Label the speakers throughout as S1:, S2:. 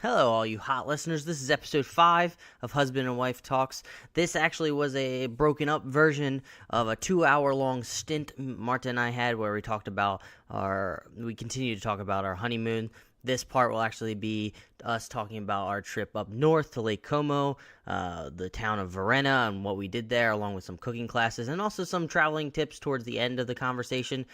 S1: Hello, all you hot listeners. This is episode 5 of Husband and Wife Talks. This actually was a broken up version of a 2-hour-long stint Marta and I had where we continue to talk about our honeymoon. This part will actually be us talking about our trip up north to Lake Como, the town of Varenna, and what we did there, along with some cooking classes, and also some traveling tips towards the end of the conversation,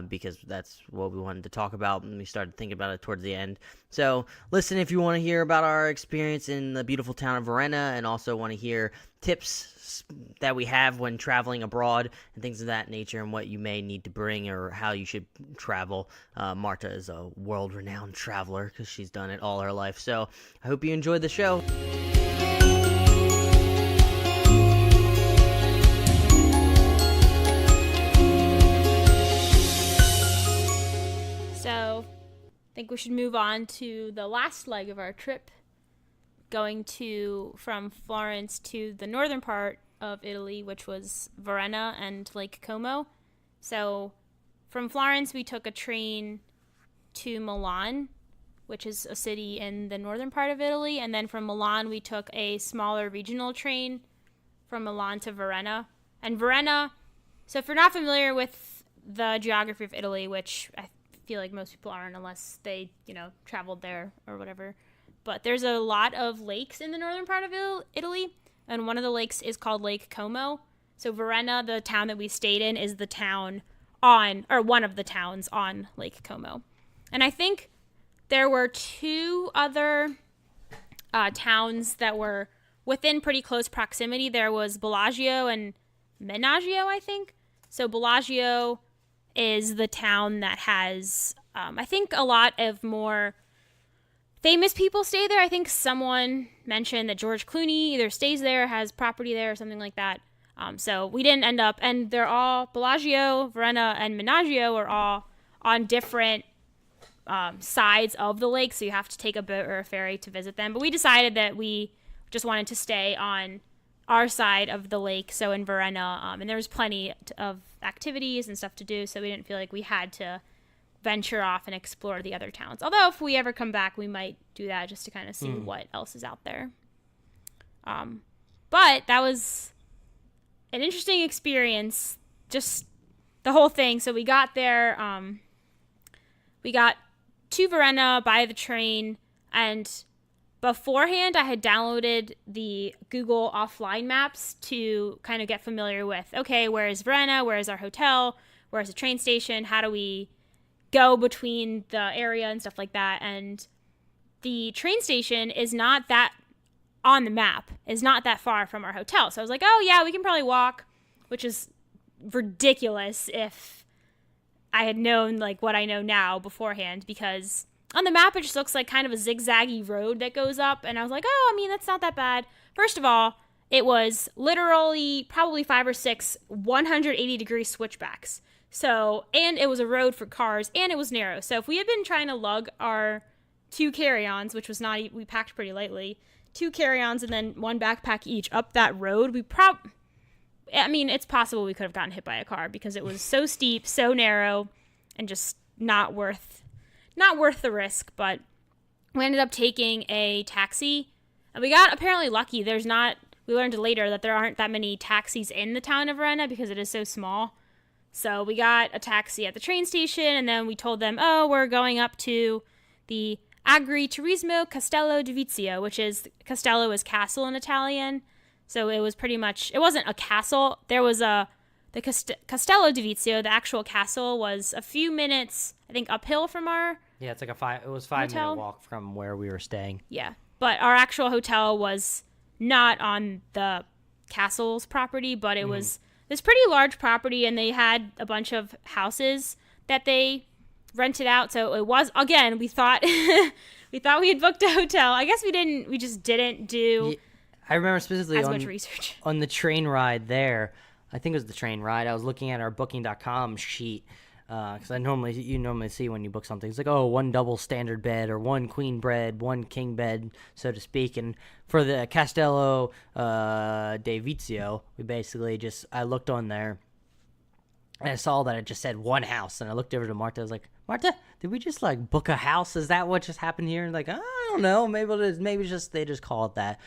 S1: because that's what we wanted to talk about, and we started thinking about it towards the end. So listen if you want to hear about our experience in the beautiful town of Varenna, and also want to hear tips that we have when traveling abroad and things of that nature, and what you may need to bring or how you should travel. Marta is a world-renowned traveler because she's done it all her life. So I hope you enjoyed the show.
S2: So I think we should move on to the last leg of our trip, going from Florence to the northern part of Italy, which was Varenna and Lake Como. So from Florence, we took a train to Milan, which is a city in the northern part of Italy. And then from Milan, we took a smaller regional train from Milan to Varenna. And Varenna, so if you're not familiar with the geography of Italy, which I feel like most people aren't unless they, traveled there or whatever, but there's a lot of lakes in the northern part of Italy, and one of the lakes is called Lake Como. So Varenna, the town that we stayed in, is one of the towns on Lake Como. And I think there were two other towns that were within pretty close proximity. There was Bellagio and Menaggio, I think. So Bellagio is the town that has, I think, a lot of more famous people stay there. I think someone mentioned that George Clooney either stays there, has property there, or something like that. So we didn't end up, and they're all, Bellagio, Varenna, and Menaggio are all on different sides of the lake, so you have to take a boat or a ferry to visit them. But we decided that we just wanted to stay on our side of the lake, so in Varenna, and there was plenty of activities and stuff to do, so we didn't feel like we had to venture off and explore the other towns. Although if we ever come back, we might do that just to kind of see what else is out there. But that was an interesting experience, just the whole thing. So we got there, we got to Varenna by the train, and beforehand I had downloaded the Google offline maps to kind of get familiar with, okay, where is Varenna, where is our hotel, where is the train station, how do we go between the area and stuff like that. And the train station is not that on the map, is not that far from our hotel. So I was like, oh yeah, we can probably walk, which is ridiculous if I had known like what I know now beforehand, because on the map it just looks like kind of a zigzaggy road that goes up, and I was like, oh, I mean, that's not that bad. First of all, it was literally probably 5 or 6 180-degree switchbacks. So, and it was a road for cars, and it was narrow. So if we had been trying to lug our 2 carry-ons, which was not, we packed pretty lightly, 2 carry-ons and then 1 backpack each up that road, it's possible we could have gotten hit by a car, because it was so steep, so narrow, and just not worth the risk. But we ended up taking a taxi, and we got apparently lucky. We learned later that there aren't that many taxis in the town of Varenna because it is so small. So we got a taxi at the train station, and then we told them, oh, we're going up to the Agriturismo Castello di Vizio, which is, Castello is castle in Italian. So it was pretty much, it wasn't a castle. There was the Castello di Vizio, the actual castle, was a few minutes, I think, uphill from our
S1: Yeah, it's like it was 5-minute walk from where we were staying.
S2: Yeah, but our actual hotel was not on the castle's property, but it was this pretty large property, and they had a bunch of houses that they rented out. So it was, again, we thought we had booked a hotel. I guess we didn't. We just didn't do.
S1: I remember specifically
S2: as much research
S1: on the train ride there. I think it was the train ride. I was looking at our Booking.com sheet, because you normally see when you book something, it's like, oh, 1 double standard bed or 1 queen bed, 1 king bed, so to speak. And for the Castello de Vizio, we basically I looked on there, and I saw that it just said 1 house, and I looked over to Marta. I was like, Marta, did we just like book a house? Is that what just happened here? And like, I don't know. Maybe it is. Maybe it's just they just call it that.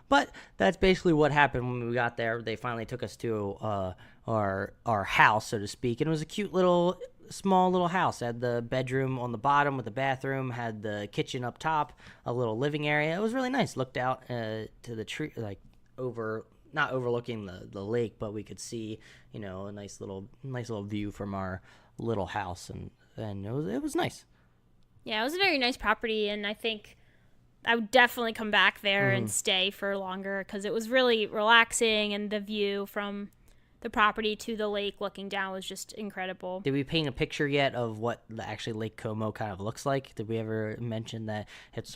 S1: But that's basically what happened when we got there. They finally took us to our house, so to speak, and it was a cute little, small little house. It had the bedroom on the bottom with the bathroom, had the kitchen up top, a little living area. It was really nice. Looked out to the tree, like over, not overlooking the lake, but we could see, a nice little view from our little house, and it was nice.
S2: Yeah, it was a very nice property, and I think I would definitely come back there and stay for longer because it was really relaxing, and the view from the property to the lake looking down was just incredible.
S1: Did we paint a picture yet of what actually Lake Como kind of looks like? Did we ever mention that it's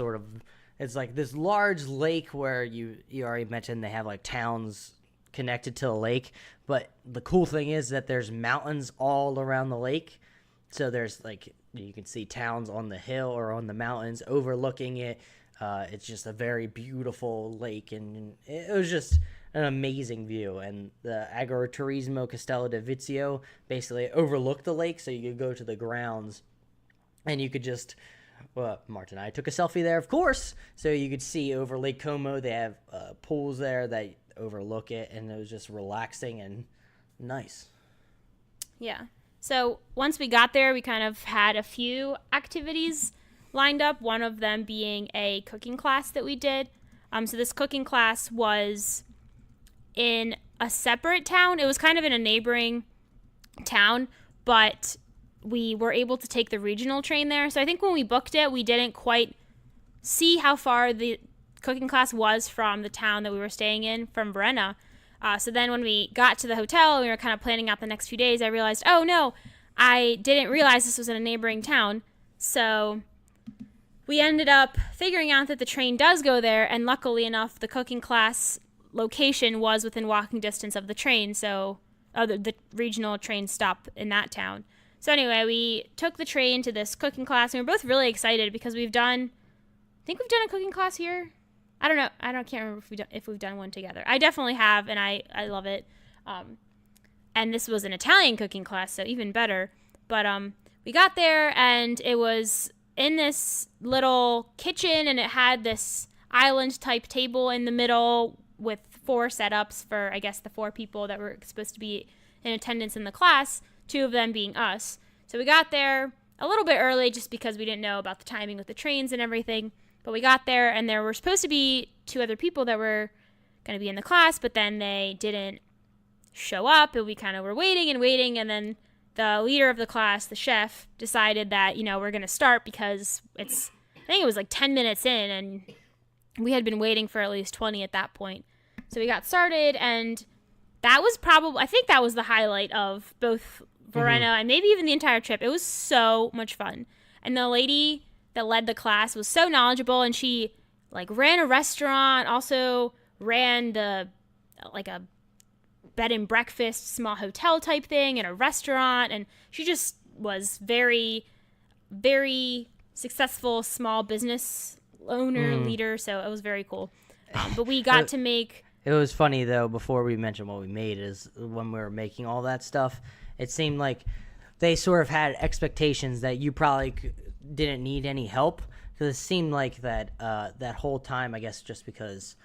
S1: like this large lake where you already mentioned they have like towns connected to the lake, but the cool thing is that there's mountains all around the lake. So there's like, you can see towns on the hill or on the mountains overlooking it. It's just a very beautiful lake, and it was just an amazing view. And the Agriturismo Castello de Vizio basically overlooked the lake, so you could go to the grounds and you could just, well, Marta and I took a selfie there, of course, so you could see over Lake Como. They have pools there that overlook it, and it was just relaxing and nice.
S2: Yeah. So once we got there, we kind of had a few activities lined up, one of them being a cooking class that we did. So this cooking class was in a separate town. It was kind of in a neighboring town, but we were able to take the regional train there. So I think when we booked it, we didn't quite see how far the cooking class was from the town that we were staying in, from Varenna. So then when we got to the hotel, we were kind of planning out the next few days, I realized, oh no, I didn't realize this was in a neighboring town. So we ended up figuring out that the train does go there, and luckily enough, the cooking class location was within walking distance of the train, so the regional train stop in that town. So anyway, we took the train to this cooking class, and we were both really excited because I think we've done a cooking class here. I don't know. Can't remember if we've done one together. I definitely have, and I love it. And this was an Italian cooking class, so even better. But we got there, and it was in this little kitchen, and it had this island type table in the middle with 4 setups for, I guess, the 4 people that were supposed to be in attendance in the class, 2 of them being us. So we got there a little bit early just because we didn't know about the timing with the trains and everything. But we got there, and there were supposed to be 2 other people that were going to be in the class, but then they didn't show up, and we kind of were waiting, and then the leader of the class, the chef, decided that, we're going to start because I think it was like 10 minutes in, and we had been waiting for at least 20 at that point. So we got started, and that was I think that was the highlight of both Varenna and maybe even the entire trip. It was so much fun. And the lady that led the class was so knowledgeable, and she ran a restaurant, also ran a bed and breakfast small hotel type thing and a restaurant, and she just was very, very successful small business owner, leader, so it was very cool. But we got to make...
S1: It was funny, though, before we mentioned what we made, is when we were making all that stuff, it seemed like they sort of had expectations that you probably didn't need any help, because it seemed like that whole time, I guess just because,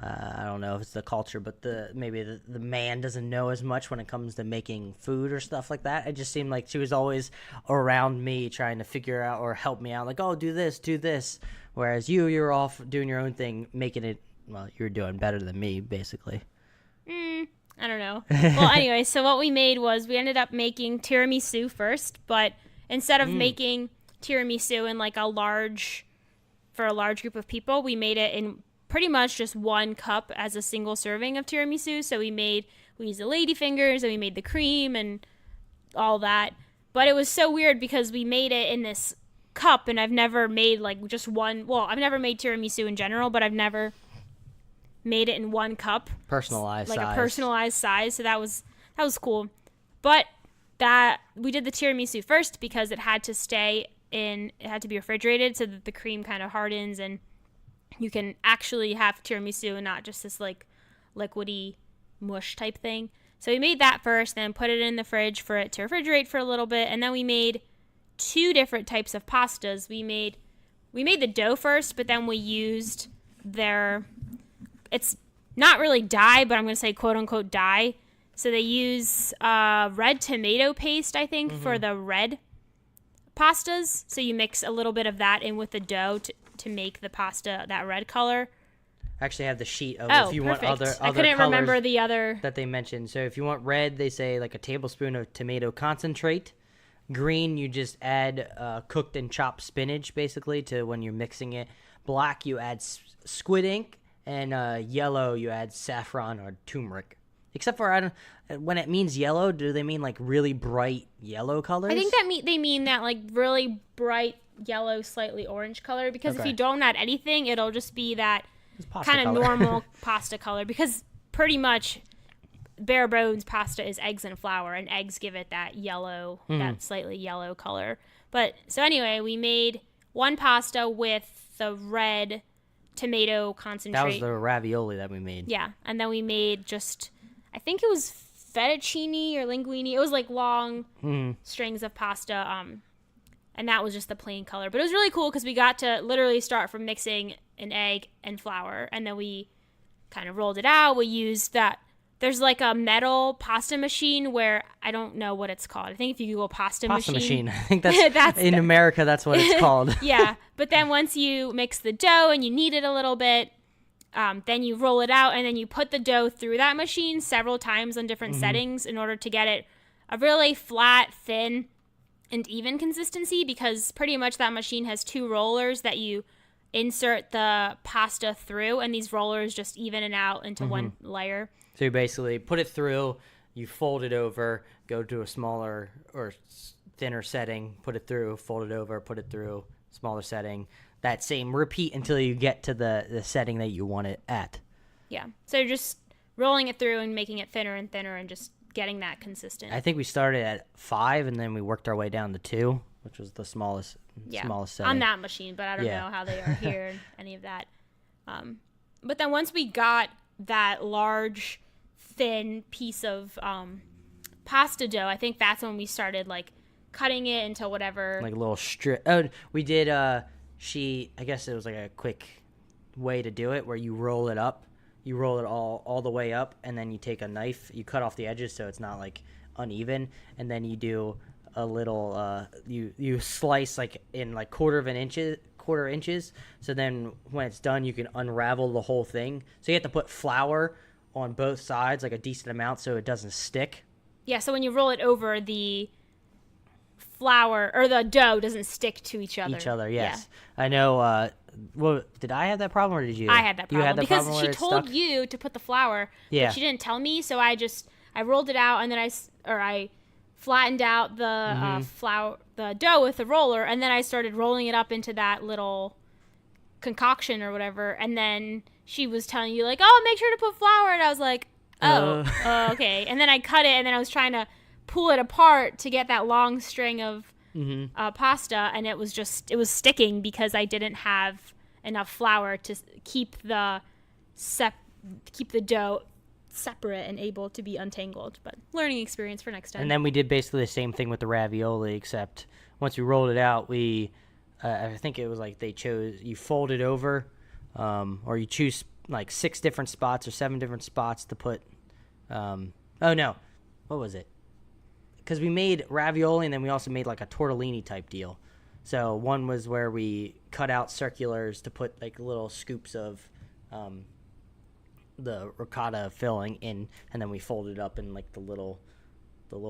S1: I don't know if it's the culture, but maybe the man doesn't know as much when it comes to making food or stuff like that. It just seemed like she was always around me trying to figure out or help me out, like, oh, do this. Whereas you're off doing your own thing, making it, well, you're doing better than me, basically.
S2: I don't know. Well, anyway, so what we made was we ended up making tiramisu first, but instead of making tiramisu in for a large group of people, we made it in pretty much just 1 cup as a single serving of tiramisu. So we used the ladyfingers, and we made the cream and all that. But it was so weird because we made it in this cup, and I've never made just one. Well, I've never made tiramisu in general, but I've never made it in 1 cup,
S1: personalized size.
S2: A personalized size. So that was cool. But that we did the tiramisu first because it had to be refrigerated so that the cream kind of hardens and you can actually have tiramisu and not just this liquidy mush type thing. So we made that first, then put it in the fridge for it to refrigerate for a little bit, and then we made two different types of pastas. We made the dough first, but then we used it's not really dye, but I'm going to say quote unquote dye. So they use red tomato paste, I think, for the red pastas. So you mix a little bit of that in with the dough to make the pasta that red color.
S1: I actually have the sheet of if you
S2: perfect.
S1: want other
S2: I couldn't
S1: colors
S2: remember the other
S1: that they mentioned. So if you want red, they say like a tablespoon of tomato concentrate. Green, you just add cooked and chopped spinach, basically, to when you're mixing it. Black, you add squid ink. And yellow, you add saffron or turmeric. Except for, when it means yellow, do they mean like really bright yellow colors?
S2: I think they mean that like really bright yellow, slightly orange color. Because if you don't add anything, it'll just be that kind of normal pasta color. Because pretty much bare bones pasta is eggs and flour, and eggs give it that yellow, that slightly yellow color. But so anyway, we made one pasta with the red tomato concentrate.
S1: That was the ravioli that we made.
S2: Yeah, and then we made I think it was fettuccine or linguine. It was like long strings of pasta, and that was just the plain color. But it was really cool because we got to literally start from mixing an egg and flour, and then we kind of rolled it out. We used that. There's like a metal pasta machine where I don't know what it's called. I think if you Google pasta machine.
S1: I think that's in America, that's what it's called.
S2: Yeah. But then once you mix the dough and you knead it a little bit, then you roll it out and then you put the dough through that machine several times on different settings in order to get it a really flat, thin, and even consistency, because pretty much that machine has two rollers that you insert the pasta through, and these rollers just even it out into one layer.
S1: So you basically put it through, you fold it over, go to a smaller or thinner setting, put it through, fold it over, put it through, smaller setting. That same repeat until you get to the setting that you want it at. Yeah.
S2: So you're just rolling it through and making it thinner and thinner and just getting that consistent.
S1: I think we started at 5 and then we worked our way down to 2, which was the smallest setting.
S2: On that machine, but I don't know how they are here, any of that. But then once we got that large, thin piece of pasta dough, I think that's when we started like cutting it into whatever,
S1: like a little strip. Oh, we did I guess it was like a quick way to do it where you roll it up, you roll it all the way up, and then you take a knife, you cut off the edges so it's not like uneven, and then you do a little you slice like in like quarter inches, so then when it's done you can unravel the whole thing. So you have to put flour on both sides, like a decent amount, so it doesn't stick.
S2: Yeah, so when you roll it over, the flour or the dough doesn't stick to each other.
S1: Yes. Yeah. I know. Well, did I have that problem or did you?
S2: I had that problem.
S1: You had that
S2: because
S1: problem
S2: she told you to put the flour, but she didn't tell me, so I rolled it out, and then I flattened out the the dough with the roller, and then I started rolling it up into that little concoction or whatever, and then she was telling you like, oh, make sure to put flour, and I was like, okay, and then I cut it, and then I was trying to pull it apart to get that long string of pasta, and it was sticking because I didn't have enough flour to keep the dough separate and able to be untangled. But learning experience for next time.
S1: And then we did basically the same thing with the ravioli, except once we rolled it out, we I think it was like you fold it over, or you choose like 6 different spots or 7 different spots to put what was it? Because we made ravioli and then we also made like a tortellini type deal. So one was where we cut out circulars to put like little scoops of the ricotta filling in, and then we folded it up in like the little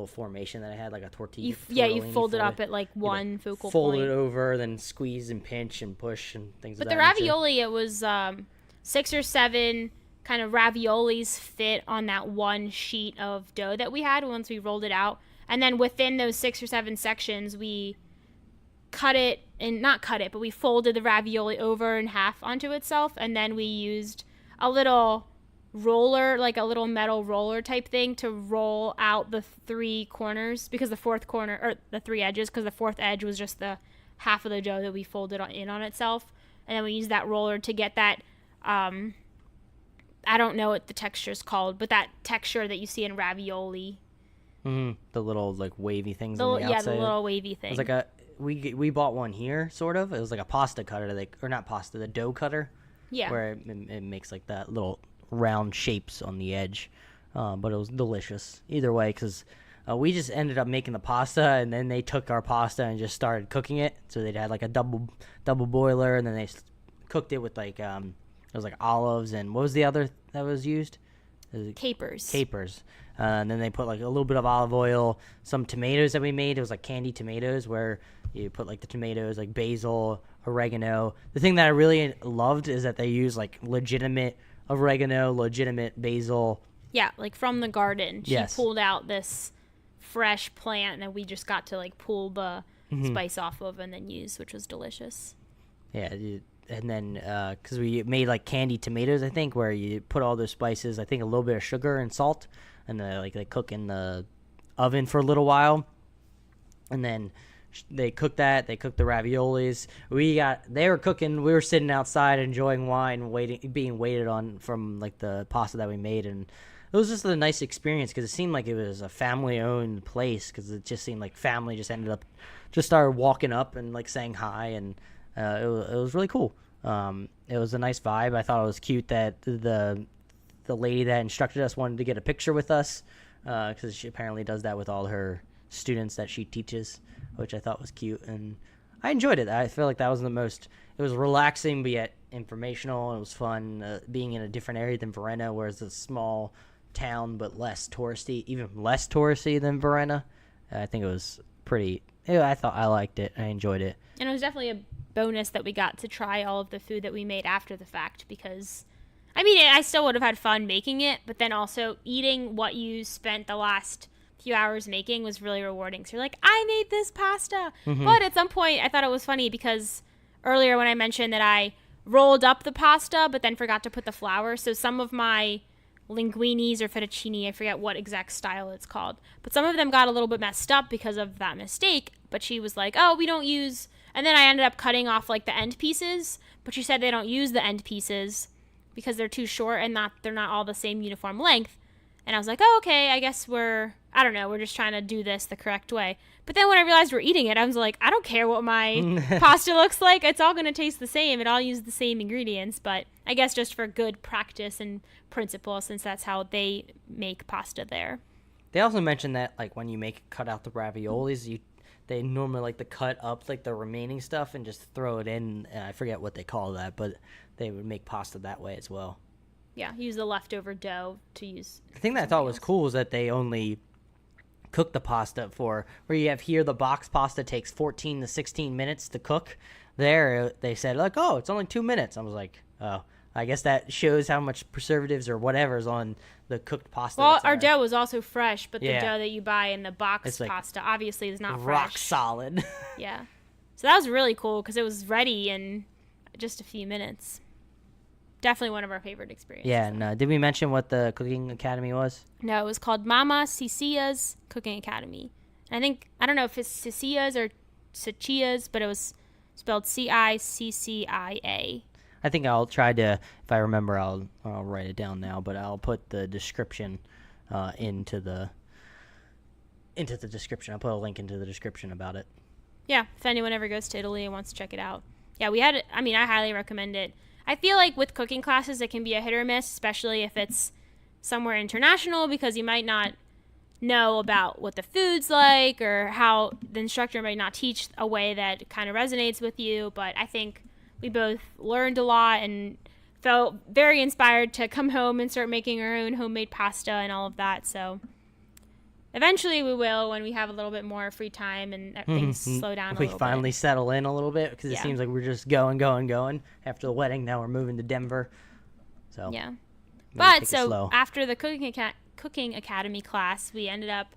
S1: formation that I had, like a tortilla.
S2: You fold it up at like one focal point.
S1: Fold it over, then squeeze and pinch and push and things like that.
S2: But the ravioli, it was 6 or 7 kind of raviolis fit on that one sheet of dough that we had once we rolled it out. And then within those 6 or 7 sections, we but we folded the ravioli over in half onto itself, and then we used a little roller, like a little metal roller type thing, to roll out the 3 corners, because the 4th corner, or the 3 edges, because the 4th edge was just the half of the dough that we folded in on itself. And then we used that roller to get that, I don't know what the texture is called, but that texture that you see in ravioli.
S1: The little like wavy things on the outside.
S2: Yeah, the little wavy thing.
S1: It was like we bought one here, sort of. It was like a pasta cutter, or not pasta, the dough cutter.
S2: Yeah.
S1: Where it makes like that little round shapes on the edge. But it was delicious either way, because we just ended up making the pasta, and then they took our pasta and just started cooking it. So they'd had like a double boiler, and then they cooked it with like it was like olives, and what was the other that was used?
S2: Capers.
S1: And then they put like a little bit of olive oil, some tomatoes that we made. It was like candied tomatoes, where you put like the tomatoes, like basil, oregano. The thing that I really loved is that they use like legitimate oregano, legitimate basil.
S2: Yeah, like from the garden. She
S1: Yes.
S2: pulled out this fresh plant that we just got to like pull the spice off of and then use, which was delicious.
S1: Yeah, and then because we made like candied tomatoes, I think, where you put all those spices, I think a little bit of sugar and salt, and they cook in the oven for a little while, and then they cooked that. They cooked the raviolis. They were cooking. We were sitting outside enjoying wine, being waited on from like the pasta that we made, and it was just a nice experience because it seemed like it was a family-owned place, because it just seemed like family just started walking up and like saying hi, and it was really cool. It was a nice vibe. I thought it was cute that the lady that instructed us wanted to get a picture with us, because she apparently does that with all her students that she teaches, which I thought was cute, and I enjoyed it. I feel like that was it was relaxing but yet informational. It was fun being in a different area than Varenna, where it's a small town but less touristy, even less touristy than Varenna. I think it was I liked it. I enjoyed it.
S2: And it was definitely a bonus that we got to try all of the food that we made after the fact, because I mean, I still would have had fun making it, but then also eating what you spent the last few hours making was really rewarding. So you're like, I made this pasta. But at some point I thought it was funny because earlier when I mentioned that I rolled up the pasta but then forgot to put the flour, so some of my linguinis or fettuccine, I forget what exact style it's called, but some of them got a little bit messed up because of that mistake. But she was like, oh, we don't use, and then I ended up cutting off like the end pieces, but she said they don't use the end pieces because they're too short and they're not all the same uniform length. And I was like, oh, okay, I guess we're just trying to do this the correct way. But then when I realized we're eating it, I was like, I don't care what my pasta looks like. It's all going to taste the same. It all uses the same ingredients. But I guess just for good practice and principle, since that's how they make pasta there.
S1: They also mentioned that like when you cut out the raviolis, they normally like to cut up like the remaining stuff and just throw it in. I forget what they call that, but they would make pasta that way as well.
S2: Yeah, use the leftover dough to use.
S1: The thing that I thought was cool is that they only cook the pasta where you have here the box pasta takes 14 to 16 minutes to cook. There, they said like, oh, it's only 2 minutes. I was like, oh, I guess that shows how much preservatives or whatever is on the cooked pasta.
S2: Well, our dough was also fresh, but the
S1: Yeah.
S2: dough that you buy in the box
S1: like
S2: pasta obviously is not
S1: rock
S2: fresh.
S1: solid.
S2: Yeah. So that was really cool because it was ready in just a few minutes. Definitely one of our favorite experiences.
S1: Yeah, and did we mention what the cooking academy was?
S2: No, it was called Mama Cicia's Cooking Academy. And I don't know if it's Cicia's or Cicia's, but it was spelled Ciccia.
S1: I think I'll try to, if I remember, I'll write it down now, but I'll put the description into the description. I'll put a link into the description about it.
S2: Yeah, if anyone ever goes to Italy and wants to check it out. Yeah, I highly recommend it. I feel like with cooking classes, it can be a hit or miss, especially if it's somewhere international, because you might not know about what the food's like or how the instructor might not teach a way that kind of resonates with you. But I think we both learned a lot and felt very inspired to come home and start making our own homemade pasta and all of that. So eventually we will, when we have a little bit more free time and things slow down a little bit.
S1: We finally settle in a little bit, because it
S2: Yeah.
S1: seems like we're just going. After the wedding, now we're moving to Denver. So
S2: Yeah.
S1: maybe
S2: But
S1: take it
S2: so
S1: slow.
S2: after the cooking academy class, we ended up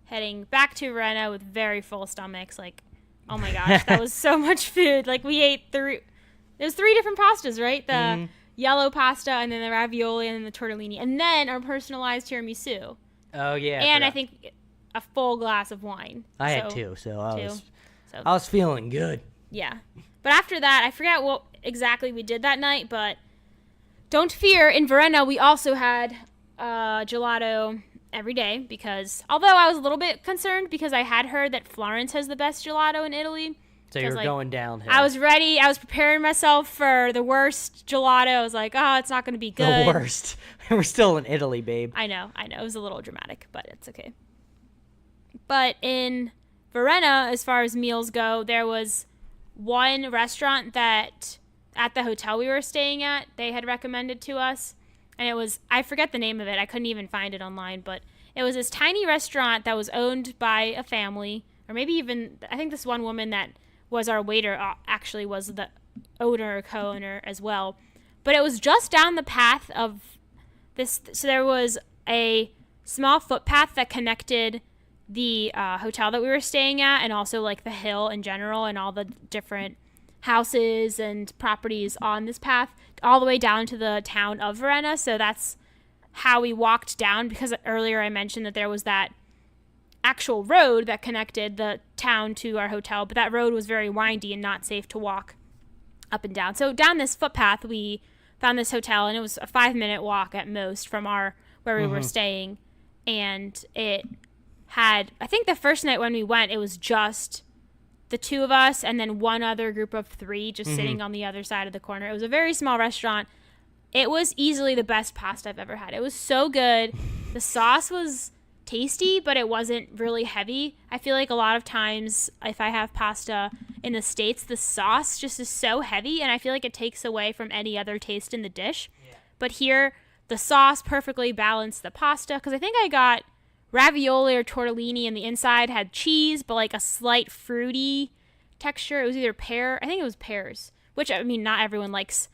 S2: heading back to Varenna with very full stomachs. Like, oh my gosh, that was so much food. Like, we ate there's 3 different pastas, right? The yellow pasta, and then the ravioli, and then the tortellini, and then our personalized tiramisu.
S1: Oh yeah,
S2: And I think a full glass of wine.
S1: I had 2, so
S2: So
S1: I was feeling good.
S2: yeah. But after that, I forget what exactly we did that night, but don't fear, in Varenna we also had gelato every day, because although I was a little bit concerned because I had heard that Florence has the best gelato in Italy,
S1: So you're going downhill.
S2: I was ready. I was preparing myself for the worst gelato. I was like, oh, it's not going to be good.
S1: The worst. We're still in Italy, babe.
S2: I know. It was a little dramatic, but it's okay. But in Varenna, as far as meals go, there was one restaurant that at the hotel we were staying at, they had recommended to us. And it was, I forget the name of it. I couldn't even find it online, but it was this tiny restaurant that was owned by a family, or maybe even, I think this one woman that was our waiter actually was the owner or co-owner as well. But it was just down the path of this. So there was a small footpath that connected the hotel that we were staying at, and also like the hill in general and all the different houses and properties on this path all the way down to the town of Varenna. So that's how we walked down, because earlier I mentioned that there was that actual road that connected the town to our hotel, but that road was very windy and not safe to walk up and down. So down this footpath we found this hotel, and it was a 5-minute walk at most from where we were staying. And it had, I think the first night when we went, it was just the two of us and then one other group of 3 just sitting on the other side of the corner. It was a very small restaurant. It was easily the best pasta I've ever had. It was so good. The sauce was tasty, but it wasn't really heavy. I feel like a lot of times if I have pasta in the States, the sauce just is so heavy, and I feel like it takes away from any other taste in the dish. Yeah. But here, the sauce perfectly balanced the pasta, because I think I got ravioli or tortellini, and the inside had cheese, but like a slight fruity texture. It was either I think it was pears, which, I mean, not everyone likes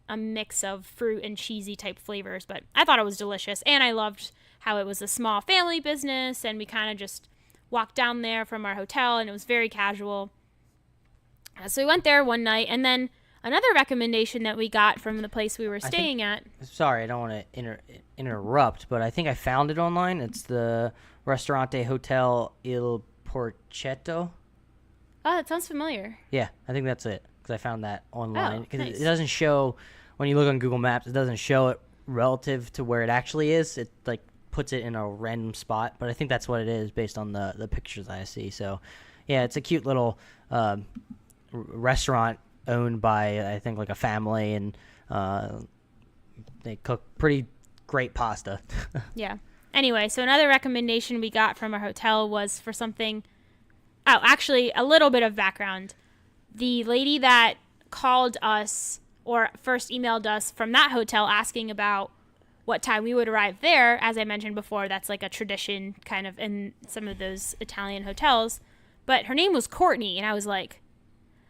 S2: a mix of fruit and cheesy type flavors, but I thought it was delicious. And I loved how it was a small family business, and we kind of just walked down there from our hotel, and it was very casual. So we went there one night, and then another recommendation that we got from the place we were staying at.
S1: Sorry, I don't want to interrupt, but I think I found it online. It's the Ristorante Hotel Il Porcetto.
S2: Oh, that sounds familiar.
S1: Yeah, I think that's it, because I found that online. Because
S2: nice.
S1: It doesn't show, when you look on Google Maps, it doesn't show it relative to where it actually is. It like puts it in a random spot, but I think that's what it is based on the pictures I see. So, yeah, it's a cute little restaurant owned by, I think, like a family, and they cook pretty great pasta.
S2: Yeah. Anyway, so another recommendation we got from our hotel was for something. Oh, actually, a little bit of background. The lady that called us, or first emailed us from that hotel asking about what time we would arrive there, as I mentioned before, that's like a tradition kind of in some of those Italian hotels. But her name was Courtney, and I was like,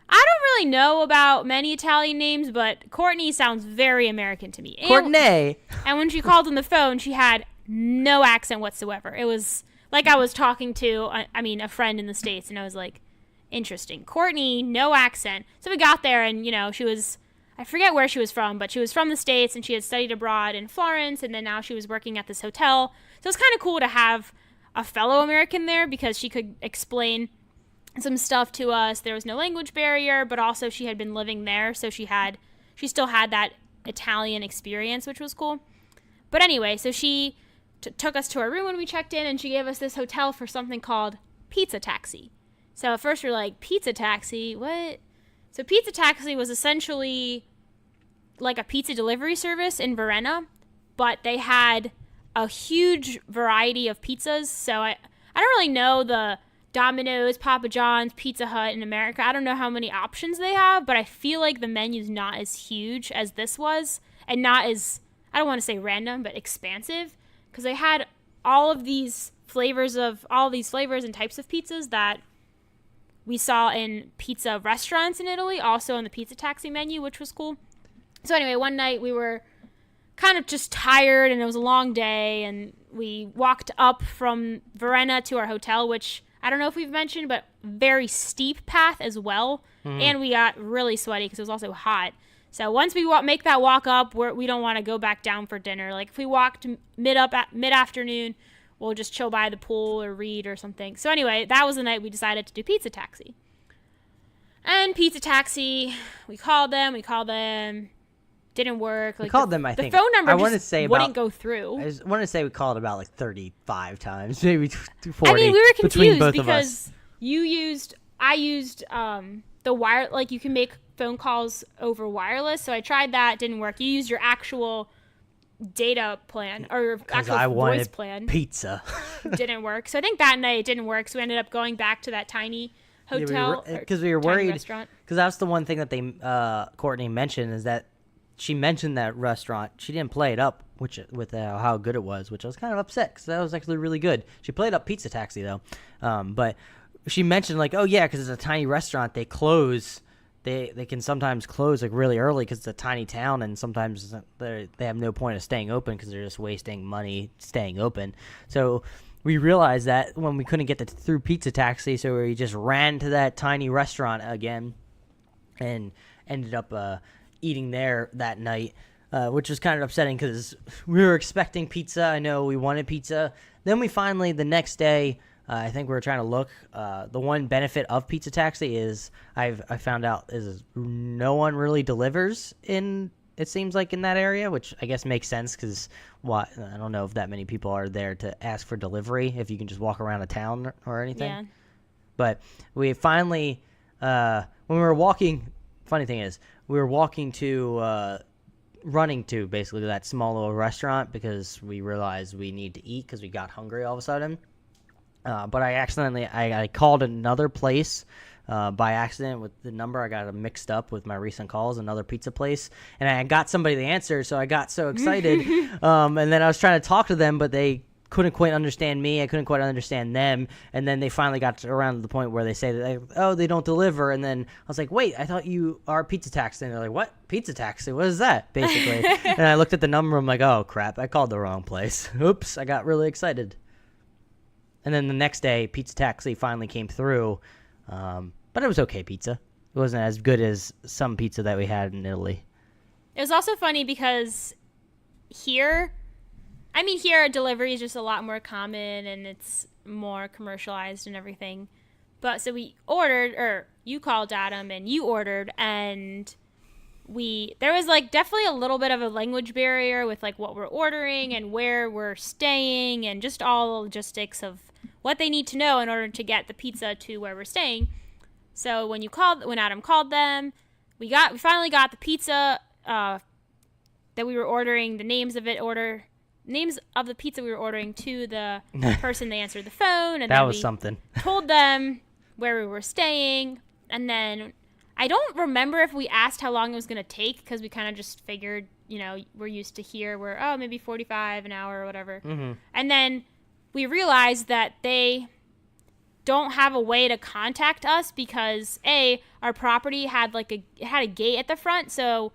S2: I don't really know about many Italian names, but Courtney sounds very American to me.
S1: Courtney!
S2: And when she called on the phone, she had no accent whatsoever. It was like I was talking to, a friend in the States, and I was like, interesting. Courtney, no accent. So we got there, and, she was, I forget where she was from, but she was from the States, and she had studied abroad in Florence, and then now she was working at this hotel. So it's kind of cool to have a fellow American there, because she could explain some stuff to us. There was no language barrier, but also she had been living there, so she still had that Italian experience, which was cool. But anyway, so she took us to our room when we checked in, and she gave us this hotel for something called Pizza Taxi. So at first we were like, Pizza Taxi? What? So Pizza Taxi was essentially like a pizza delivery service in Varenna, but they had a huge variety of pizzas. So I don't really know the Domino's, Papa John's, Pizza Hut in America. I don't know how many options they have, but I feel like the menu's not as huge as this was, and not as, I don't want to say random, but expansive, because they had all these flavors and types of pizzas that we saw in pizza restaurants in Italy, also on the Pizza Taxi menu, which was cool. So anyway, one night we were kind of just tired, and it was a long day, and we walked up from Varenna to our hotel, which I don't know if we've mentioned, but very steep path as well. And we got really sweaty because it was also hot. So once we make that walk up, we don't want to go back down for dinner. Like if we walked mid-afternoon, we'll just chill by the pool or read or something. So anyway, that was the night we decided to do Pizza Taxi. And Pizza Taxi, we called them, didn't work.
S1: We called them, I think.
S2: The phone number wouldn't go through.
S1: I want to say we called about like 35 times, maybe 40.
S2: I mean, we were confused
S1: both
S2: because you used I used the wire, like you can make phone calls over wireless. So I tried that, didn't work. You used your actual data plan or your actual
S3: I
S2: voice
S3: wanted
S2: plan.
S3: pizza.
S2: Didn't work. So I think that night it didn't work. So we ended up going back to that tiny hotel
S3: because we were
S2: tiny
S3: worried.
S2: restaurant.
S3: Because that's the one thing that they Courtney mentioned is that she mentioned that restaurant. She didn't play it up, with how good it was, which I was kind of upset because that was actually really good. She played up Pizza Taxi though, but she mentioned like, oh yeah, because it's a tiny restaurant, they close. They can sometimes close like really early because it's a tiny town, and sometimes they have no point of staying open because they're just wasting money staying open. So we realized that when we couldn't get through Pizza Taxi, so we just ran to that tiny restaurant again and ended up eating there that night, which was kind of upsetting because we were expecting pizza. I know we wanted pizza. Then we finally, the next day, I think we were trying to look. The one benefit of Pizza Taxi is I found out is no one really delivers in. It seems like in that area, which I guess makes sense because I don't know if that many people are there to ask for delivery if you can just walk around a town or anything.
S2: Yeah.
S3: But we finally, when we were walking, funny thing is we were walking to. Running to basically that small little restaurant because we realized we need to eat because we got hungry all of a sudden. But I called another place by accident with the number. I got it mixed up with my recent calls, another pizza place, and I got somebody to answer, so I got so excited. And then I was trying to talk to them, but they couldn't quite understand me. I couldn't quite understand them. And then they finally got around to the point where they say that they don't deliver. And then I was like, wait, I thought you are Pizza Taxi. And they're like, what? Pizza Taxi? What is that? Basically. And I looked at the number. I'm like, oh, crap. I called the wrong place. Oops. I got really excited. And then the next day, Pizza Taxi finally came through. But it was okay pizza. It wasn't as good as some pizza that we had in Italy.
S2: It was also funny because here delivery is just a lot more common and it's more commercialized and everything. But so we ordered, or you called Adam and you ordered, and there was like definitely a little bit of a language barrier with like what we're ordering and where we're staying and just all the logistics of what they need to know in order to get the pizza to where we're staying. So when Adam called them, we finally got the pizza that we were ordering, the names of the pizza we were ordering to the person. They answered the phone, and
S3: that
S2: then
S3: was
S2: we
S3: something.
S2: told them where we were staying, and then I don't remember if we asked how long it was going to take because we kind of just figured, we're used to here where maybe 45 an hour or whatever.
S3: Mm-hmm.
S2: And then we realized that they don't have a way to contact us because our property had a gate at the front, so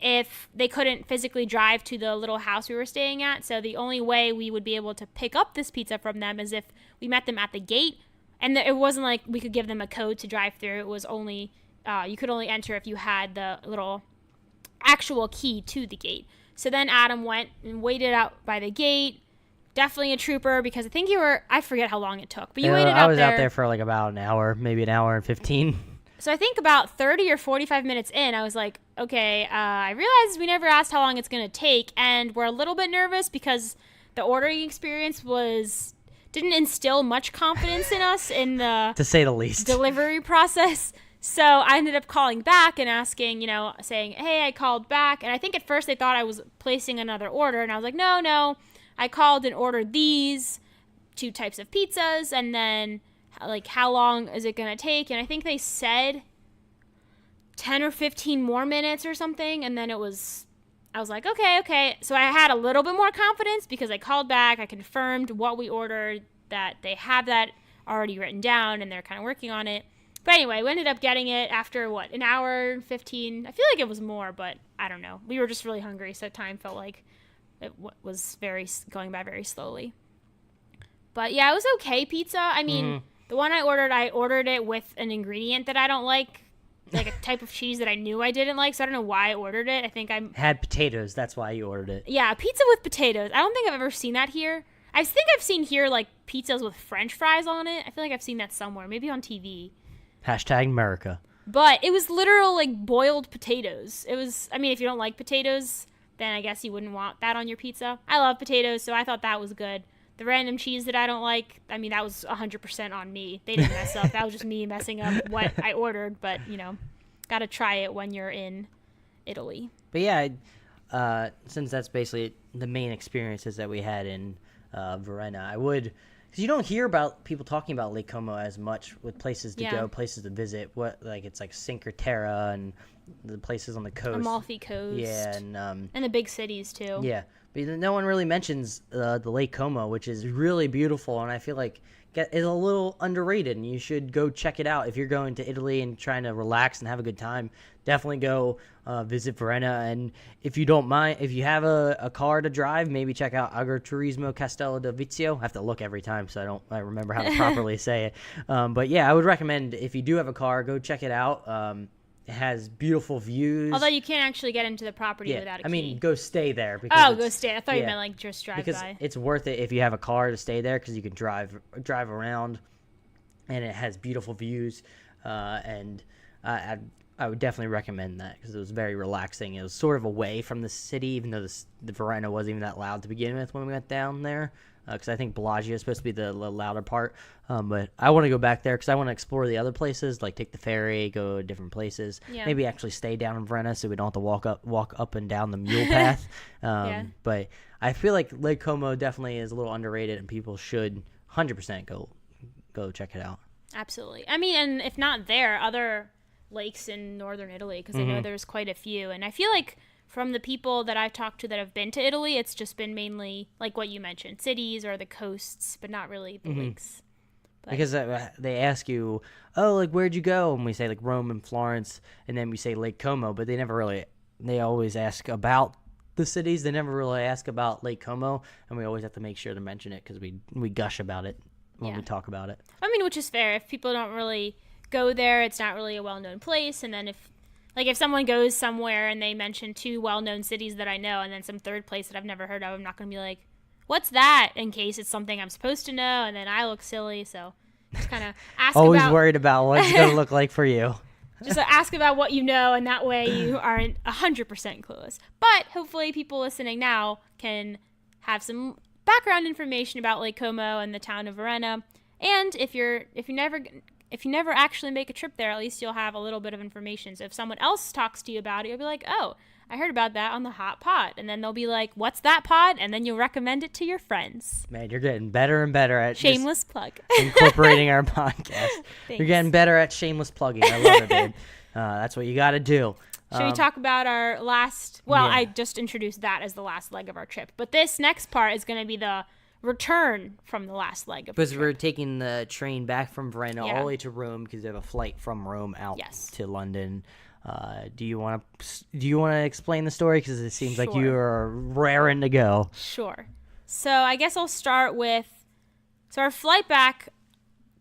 S2: if they couldn't physically drive to the little house we were staying at. So the only way we would be able to pick up this pizza from them is if we met them at the gate. And it wasn't like we could give them a code to drive through. It was only, you could only enter if you had the little actual key to the gate. So then Adam went and waited out by the gate. Definitely a trooper because I forget how long it took, but you waited out there.
S3: I was out there for like about an hour, maybe an hour and 15.
S2: So I think about 30 or 45 minutes in, I was like, okay, I realized we never asked how long it's going to take, and we're a little bit nervous because the ordering experience didn't instill much confidence in us in the
S3: to say the least
S2: delivery process. So I ended up calling back and asking, saying, hey, I called back. And I think at first they thought I was placing another order, and I was like, no, I called and ordered these 2 types of pizzas, and then like how long is it gonna take? And I think they said 10 or 15 more minutes or something, and then I was like, okay. So I had a little bit more confidence because I called back, I confirmed what we ordered, that they have that already written down and they're kind of working on it. But anyway, we ended up getting it after an hour and 15. I feel like it was more, but I don't know. We were just really hungry, so time felt like it was going by very slowly. But yeah, it was okay pizza. I mean, the one I ordered it with an ingredient that I don't like a type of cheese that I knew I didn't like, so I don't know why I ordered it. I think I
S3: had potatoes. That's why you ordered it.
S2: Yeah, pizza with potatoes. I don't think I've ever seen that here. I think I've seen here like pizzas with French fries on it. I feel like I've seen that somewhere, maybe on TV.
S3: #America.
S2: But it was literal like boiled potatoes. It was. I mean, if you don't like potatoes, then I guess you wouldn't want that on your pizza. I love potatoes, so I thought that was good. The random cheese that I don't like, I mean, that was 100% on me. They didn't mess up. That was just me messing up what I ordered. But, got to try it when you're in Italy.
S3: But yeah, since that's basically the main experiences that we had in Varenna, I would, because you don't hear about people talking about Lake Como as much with places to go, places to visit. It's like Cinque Terre and the places on the coast,
S2: Amalfi Coast,
S3: yeah,
S2: and the big cities too.
S3: Yeah, but no one really mentions the Lake Como, which is really beautiful, and I feel like is a little underrated, and you should go check it out if you're going to Italy and trying to relax and have a good time. Definitely go visit Varenna, and if you don't mind, if you have a car to drive, maybe check out Agriturismo Castello del Vizio. I have to look every time so I remember how to properly say it. But yeah, I would recommend if you do have a car, go check it out. It has beautiful views.
S2: Although you can't actually get into the property without a key.
S3: I mean, go stay there. Because
S2: go stay. I thought you meant like just drive
S3: because
S2: by.
S3: It's worth it if you have a car to stay there because you can drive around, and it has beautiful views. And I would definitely recommend that because it was very relaxing. It was sort of away from the city, even though the Varenna wasn't even that loud to begin with when we went down there. Because I think Bellagio is supposed to be the louder part. But I want to go back there because I want to explore the other places, like take the ferry, go to different places. Yeah. Maybe actually stay down in Varenna so we don't have to walk up and down the mule path. But I feel like Lake Como definitely is a little underrated, and people should 100% go check it out.
S2: Absolutely. I mean, and if not there, other lakes in northern Italy, because I know there's quite a few. And I feel like from the people that I've talked to that have been to Italy, it's just been mainly like what you mentioned, cities or the coasts, but not really the lakes. But
S3: because they ask you, oh, like, where'd you go? And we say, like, Rome and Florence, and then we say Lake Como, but they always ask about the cities. They never really ask about Lake Como, and we always have to make sure to mention it because we gush about it when we talk about it.
S2: I mean, which is fair. If people don't really go there, it's not really a well-known place, and then if someone goes somewhere and they mention two well-known cities that I know and then some third place that I've never heard of, I'm not going to be like, what's that? In case it's something I'm supposed to know, and then I look silly. So just kind of ask
S3: Always worried about what it's going to look like for you.
S2: Just ask about what you know, and that way you aren't 100% clueless. But hopefully people listening now can have some background information about Lake Como and the town of Varenna. And if you never actually make a trip there, at least you'll have a little bit of information. So if someone else talks to you about it, you'll be like, oh, I heard about that on the Hot Pod. And then they'll be like, what's that pod? And then you'll recommend it to your friends.
S3: Man, you're getting better and better at
S2: shameless plug.
S3: Incorporating our podcast. You're getting better at shameless plugging. I love it, babe. That's what you got to do.
S2: Should we talk about our last? Well, I just introduced that as the last leg of our trip. But this next part is going to be the return from the last leg of the trip.
S3: We're taking the train back from Varenna all the way to Rome because they have a flight from Rome out to London. Do you want to explain the story because it seems like you are raring to go?
S2: Sure. So I guess I'll start with our flight back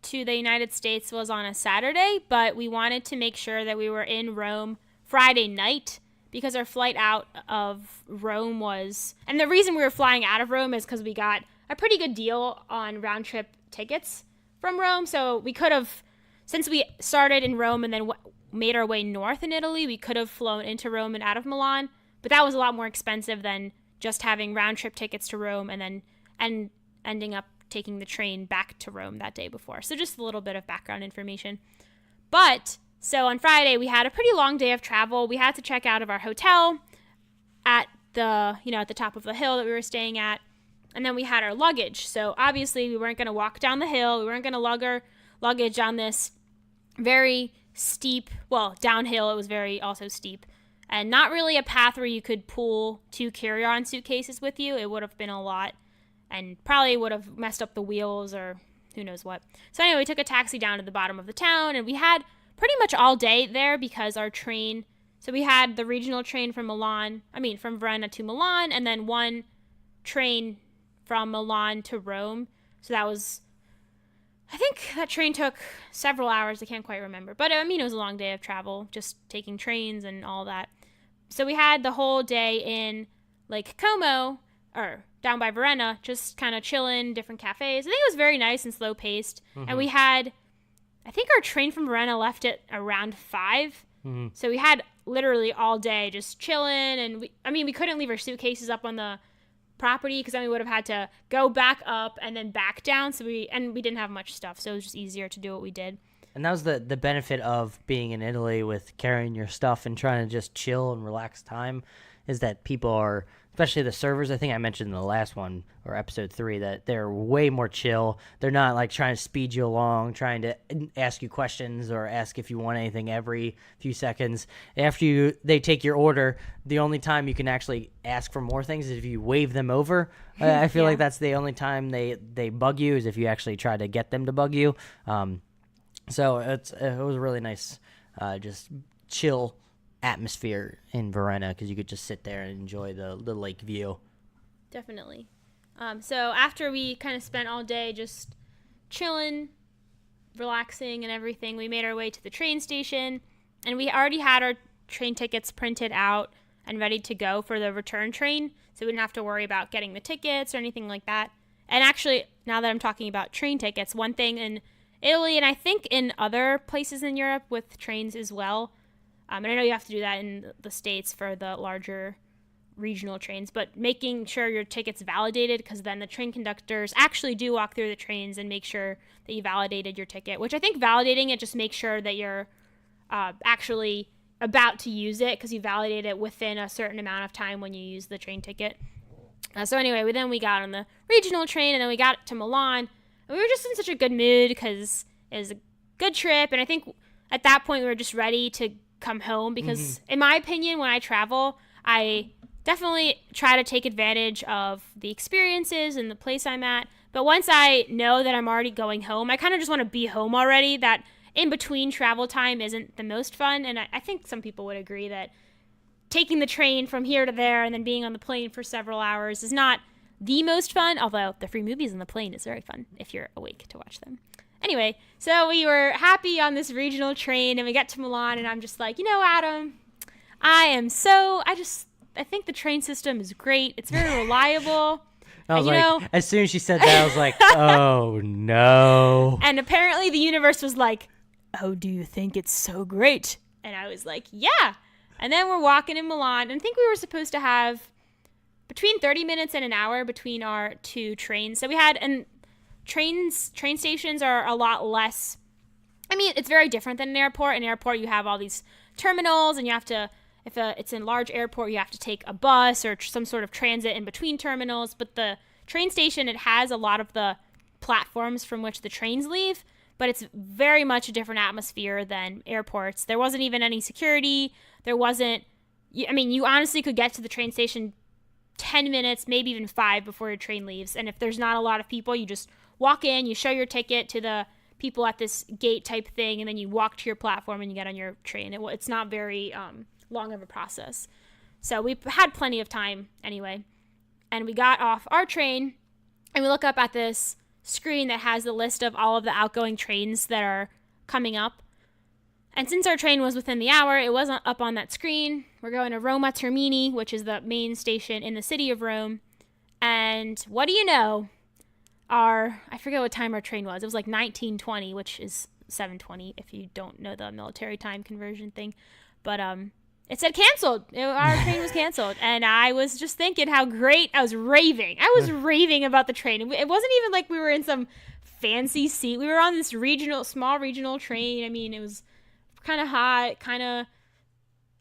S2: to the United States was on a Saturday, but we wanted to make sure that we were in Rome Friday night because our flight out of Rome was, and the reason we were flying out of Rome is because we got a pretty good deal on round trip tickets from Rome. So we could have, since we started in Rome and then made our way north in Italy, we could have flown into Rome and out of Milan, but that was a lot more expensive than just having round trip tickets to Rome and ending up taking the train back to Rome that day before. So just a little bit of background information. But so on Friday, we had a pretty long day of travel. We had to check out of our hotel at the top of the hill that we were staying at. And then we had our luggage. So obviously we weren't going to walk down the hill. We weren't going to lug our luggage on this very steep, downhill. It was very also steep. And not really a path where you could pull 2 carry-on suitcases with you. It would have been a lot and probably would have messed up the wheels or who knows what. So anyway, we took a taxi down to the bottom of the town, and we had pretty much all day there because our train, so we had the regional train from Varenna to Milan, and then one train from Milan to Rome. So that was, I think that train took several hours. I can't quite remember. But it was a long day of travel, just taking trains and all that. So we had the whole day in Lake Como, or down by Varenna, just kind of chilling, different cafes. I think it was very nice and slow paced. Mm-hmm. And we had, I think our train from Varenna left at around 5. Mm-hmm. So we had literally all day just chilling. And we couldn't leave our suitcases up on the property, because then we would have had to go back up and then back down. So we didn't have much stuff, so it was just easier to do what we did.
S3: And that was the benefit of being in Italy with carrying your stuff and trying to just chill and relax time, is that people are, especially the servers, I think I mentioned in the last one or episode 3, that they're way more chill. They're not like trying to speed you along, trying to ask you questions or ask if you want anything every few seconds. After they take your order, the only time you can actually ask for more things is if you wave them over. I feel like that's the only time they bug you, is if you actually try to get them to bug you. So it was a really nice, just chill atmosphere in Varenna, because you could just sit there and enjoy the lake view.
S2: Definitely. So after we kind of spent all day just chilling, relaxing and everything, we made our way to the train station, and we already had our train tickets printed out and ready to go for the return train, so we didn't have to worry about getting the tickets or anything like that. And actually, now that I'm talking about train tickets, one thing in Italy, and I think in other places in Europe with trains as well, and I know you have to do that in the States for the larger regional trains, but making sure your ticket's validated, because then the train conductors actually do walk through the trains and make sure that you validated your ticket, which I think validating it just makes sure that you're actually about to use it, because you validate it within a certain amount of time when you use the train ticket. So anyway, we got on the regional train, and then we got to Milan. We were just in such a good mood because it was a good trip, and I think at that point we were just ready to come home, because in my opinion, when I travel, I definitely try to take advantage of the experiences and the place I'm at, but once I know that I'm already going home, I kind of just want to be home already. That in between travel time isn't the most fun, and I think some people would agree that taking the train from here to there and then being on the plane for several hours is not the most fun, although the free movies on the plane is very fun if you're awake to watch them. Anyway, so we were happy on this regional train, and we got to Milan, and I'm just like, Adam, I think the train system is great. It's very reliable.
S3: I was like, as soon as she said that, I was like, oh no.
S2: And apparently the universe was like, oh, do you think it's so great? And I was like, yeah. And then we're walking in Milan, and I think we were supposed to have between 30 minutes and an hour between our two trains. So we had, and train stations are a lot less, it's very different than an airport. In an airport, you have all these terminals, and you have to, if it's a large airport, you have to take a bus or some sort of transit in between terminals. But the train station, it has a lot of the platforms from which the trains leave, but it's very much a different atmosphere than airports. There wasn't even any security. There wasn't, you honestly could get to the train station 10 minutes, maybe even 5 before your train leaves. And if there's not a lot of people, you just walk in, you show your ticket to the people at this gate type thing, and then you walk to your platform and you get on your train. It's not very long of a process. So we had plenty of time anyway. And we got off our train, and we look up at this screen that has the list of all of the outgoing trains that are coming up. And since our train was within the hour, it wasn't up on that screen. We're going to Roma Termini, which is the main station in the city of Rome. And what do you know? I forget what time our train was. It was like 19:20, which is 7:20 if you don't know the military time conversion thing. But it said canceled. Our train was canceled. And I was just thinking how great. I was raving. Raving about the train. It wasn't even like we were in some fancy seat. We were on this small regional train. It was kind of hot, kind of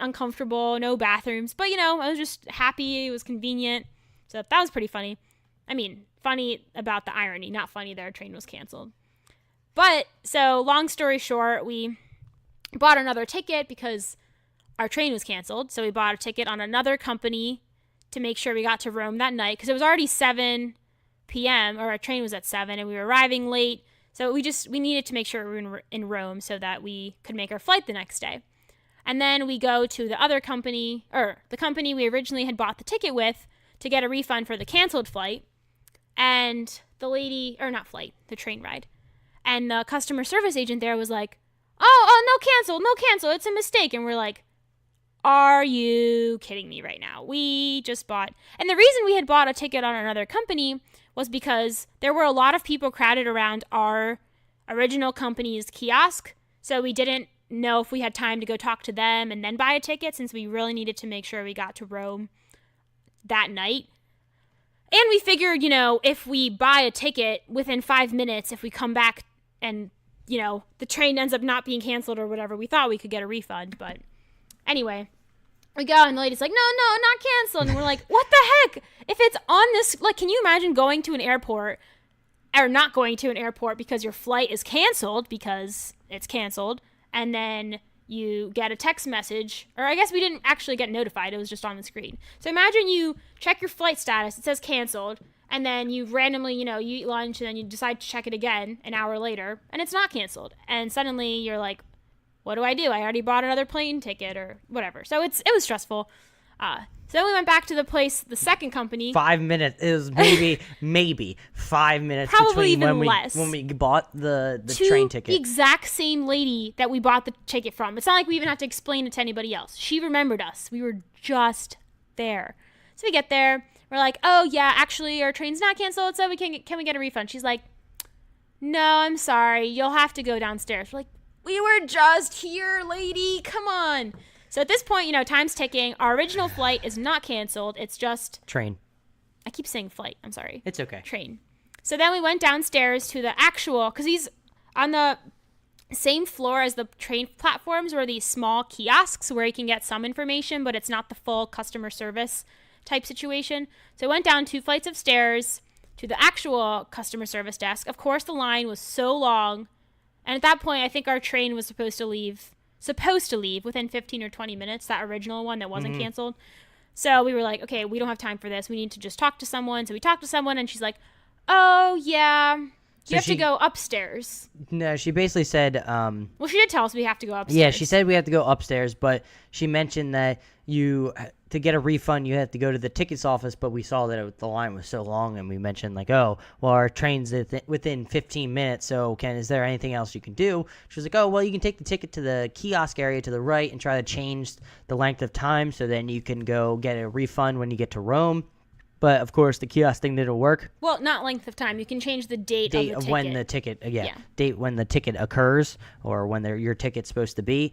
S2: uncomfortable, no bathrooms. But, I was just happy. It was convenient. So that was pretty funny. Funny about the irony, not funny that our train was canceled. But, so long story short, we bought another ticket because our train was canceled. So we bought a ticket on another company to make sure we got to Rome that night, because it was already 7 p.m. or our train was at 7 and we were arriving late. So we needed to make sure we were in Rome so that we could make our flight the next day. And then we go to the other company, or the company we originally had bought the ticket with, to get a refund for the canceled flight. And the train ride. And the customer service agent there was like, oh, no cancel, it's a mistake. And we're like, are you kidding me right now? We just bought, and the reason we had bought a ticket on another company was because there were a lot of people crowded around our original company's kiosk. So we didn't know if we had time to go talk to them and then buy a ticket, since we really needed to make sure we got to Rome that night. And we figured, if we buy a ticket within 5 minutes, if we come back and, the train ends up not being canceled or whatever, we thought we could get a refund. But anyway, we go and the lady's like, no, not canceled. And we're like, what the heck? If it's on this, can you imagine going to an airport or not going to an airport because your flight is canceled because it's canceled, and then you get a text message, or I guess we didn't actually get notified, it was just on the screen. So imagine you check your flight status, it says canceled, and then you randomly, you eat lunch, and then you decide to check it again an hour later, and it's not canceled. And suddenly you're like, what do? I already bought another plane ticket or whatever. So it was stressful. So then we went back to the second company.
S3: 5 minutes. It was maybe 5 minutes
S2: Probably
S3: between
S2: even less.
S3: when we bought the
S2: To
S3: train ticket.
S2: the exact same lady that we bought the ticket from. It's not like we even had to explain it to anybody else. She remembered us. We were just there. So we get there. We're like, oh yeah, actually our train's not canceled, so can we get a refund? She's like, no, I'm sorry. You'll have to go downstairs. We're like, we were just here, lady. Come on. So at this point, time's ticking. Our original flight is not canceled. It's just...
S3: Train.
S2: I keep saying flight. I'm sorry.
S3: It's okay.
S2: Train. So then we went downstairs to the actual... Because he's on the same floor as the train platforms were these small kiosks where you can get some information, but it's not the full customer service type situation. So I went down 2 flights of stairs to the actual customer service desk. Of course, the line was so long. And at that point, I think our train was supposed to leave within 15 or 20 minutes, that original one that wasn't canceled. So we were like, okay, we don't have time for this. We need to just talk to someone. So we talked to someone, and she's like, oh, yeah, you have to go upstairs.
S3: No, she basically said...
S2: well, she did tell us we have to go upstairs.
S3: Yeah, she said we have to go upstairs, but she mentioned that to get a refund, you have to go to the tickets office, but we saw that the line was so long, and we mentioned, our train's within 15 minutes, so is there anything else you can do? She was like, oh, well, you can take the ticket to the kiosk area to the right and try to change the length of time, so then you can go get a refund when you get to Rome. But, of course, the kiosk thing didn't work.
S2: Well, not length of time. You can change the date of the ticket.
S3: When the ticket, date when the ticket occurs, or when your ticket's supposed to be.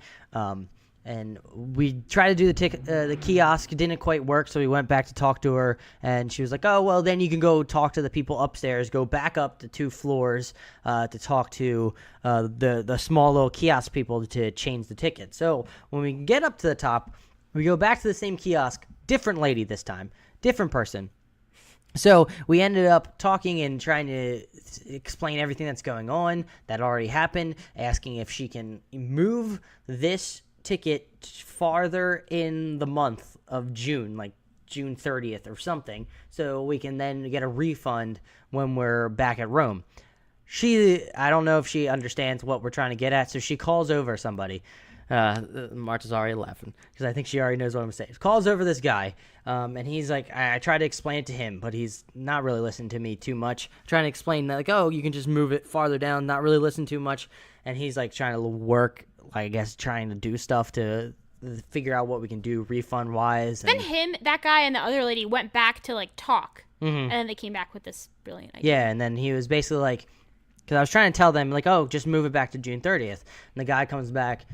S3: And we tried to do the kiosk. It didn't quite work, so we went back to talk to her, and she was like, oh, well, then you can go talk to the people upstairs, go back up the 2 floors to talk to the small little kiosk people to change the ticket. So when we get up to the top, we go back to the same kiosk, different lady this time, different person. So we ended up talking and trying to explain everything that's going on that already happened, asking if she can move this ticket farther in the month of June, like June 30th or something, so we can then get a refund when we're back at Rome. I don't know if she understands what we're trying to get at, so she calls over somebody. Marta's already laughing because I think she already knows what I'm saying. Calls over this guy, and he's like, I try to explain it to him, but he's not really listening to me too much. Trying to explain that, oh, you can just move it farther down, not really listen too much, and he's like trying to work, I guess, trying to do stuff to figure out what we can do refund wise.
S2: Then that guy, and the other lady went back to talk, and then they came back with this brilliant idea.
S3: Yeah, and then he was basically like, because I was trying to tell them oh, just move it back to June 30th, and the guy comes back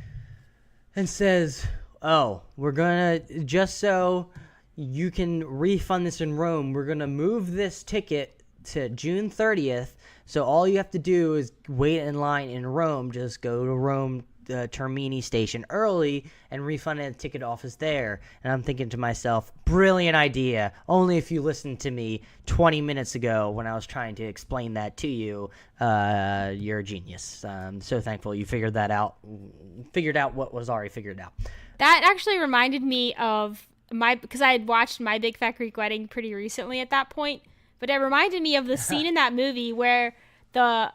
S3: and says, oh, we're gonna, just so you can refund this in Rome, we're gonna move this ticket to June 30th, so all you have to do is wait in line in Rome, just go to Rome Termini station early and refund at the ticket office there. And I'm thinking to myself, brilliant idea, only if you listened to me 20 minutes ago when I was trying to explain that to you. You're a genius. I'm so thankful you figured out what was already figured out.
S2: That actually reminded me of because I had watched My Big Fat Greek Wedding pretty recently at that point, but it reminded me of the scene in that movie where the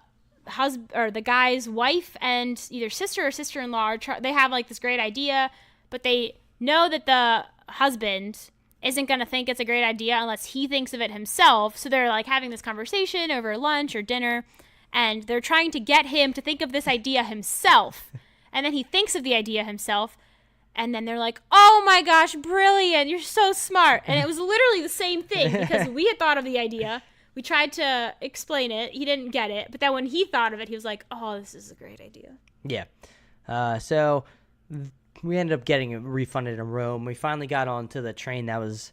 S2: the guy's wife and either sister or sister-in-law they have this great idea, but they know that the husband isn't going to think it's a great idea unless he thinks of it himself. So they're having this conversation over lunch or dinner, and they're trying to get him to think of this idea himself. And then he thinks of the idea himself, and then they're like, oh my gosh, brilliant, you're so smart. And it was literally the same thing because we had thought of the idea. We tried to explain it. He didn't get it. But then when he thought of it, he was like, oh, this is a great idea.
S3: Yeah. So we ended up getting refunded in Rome. We finally got onto the train that was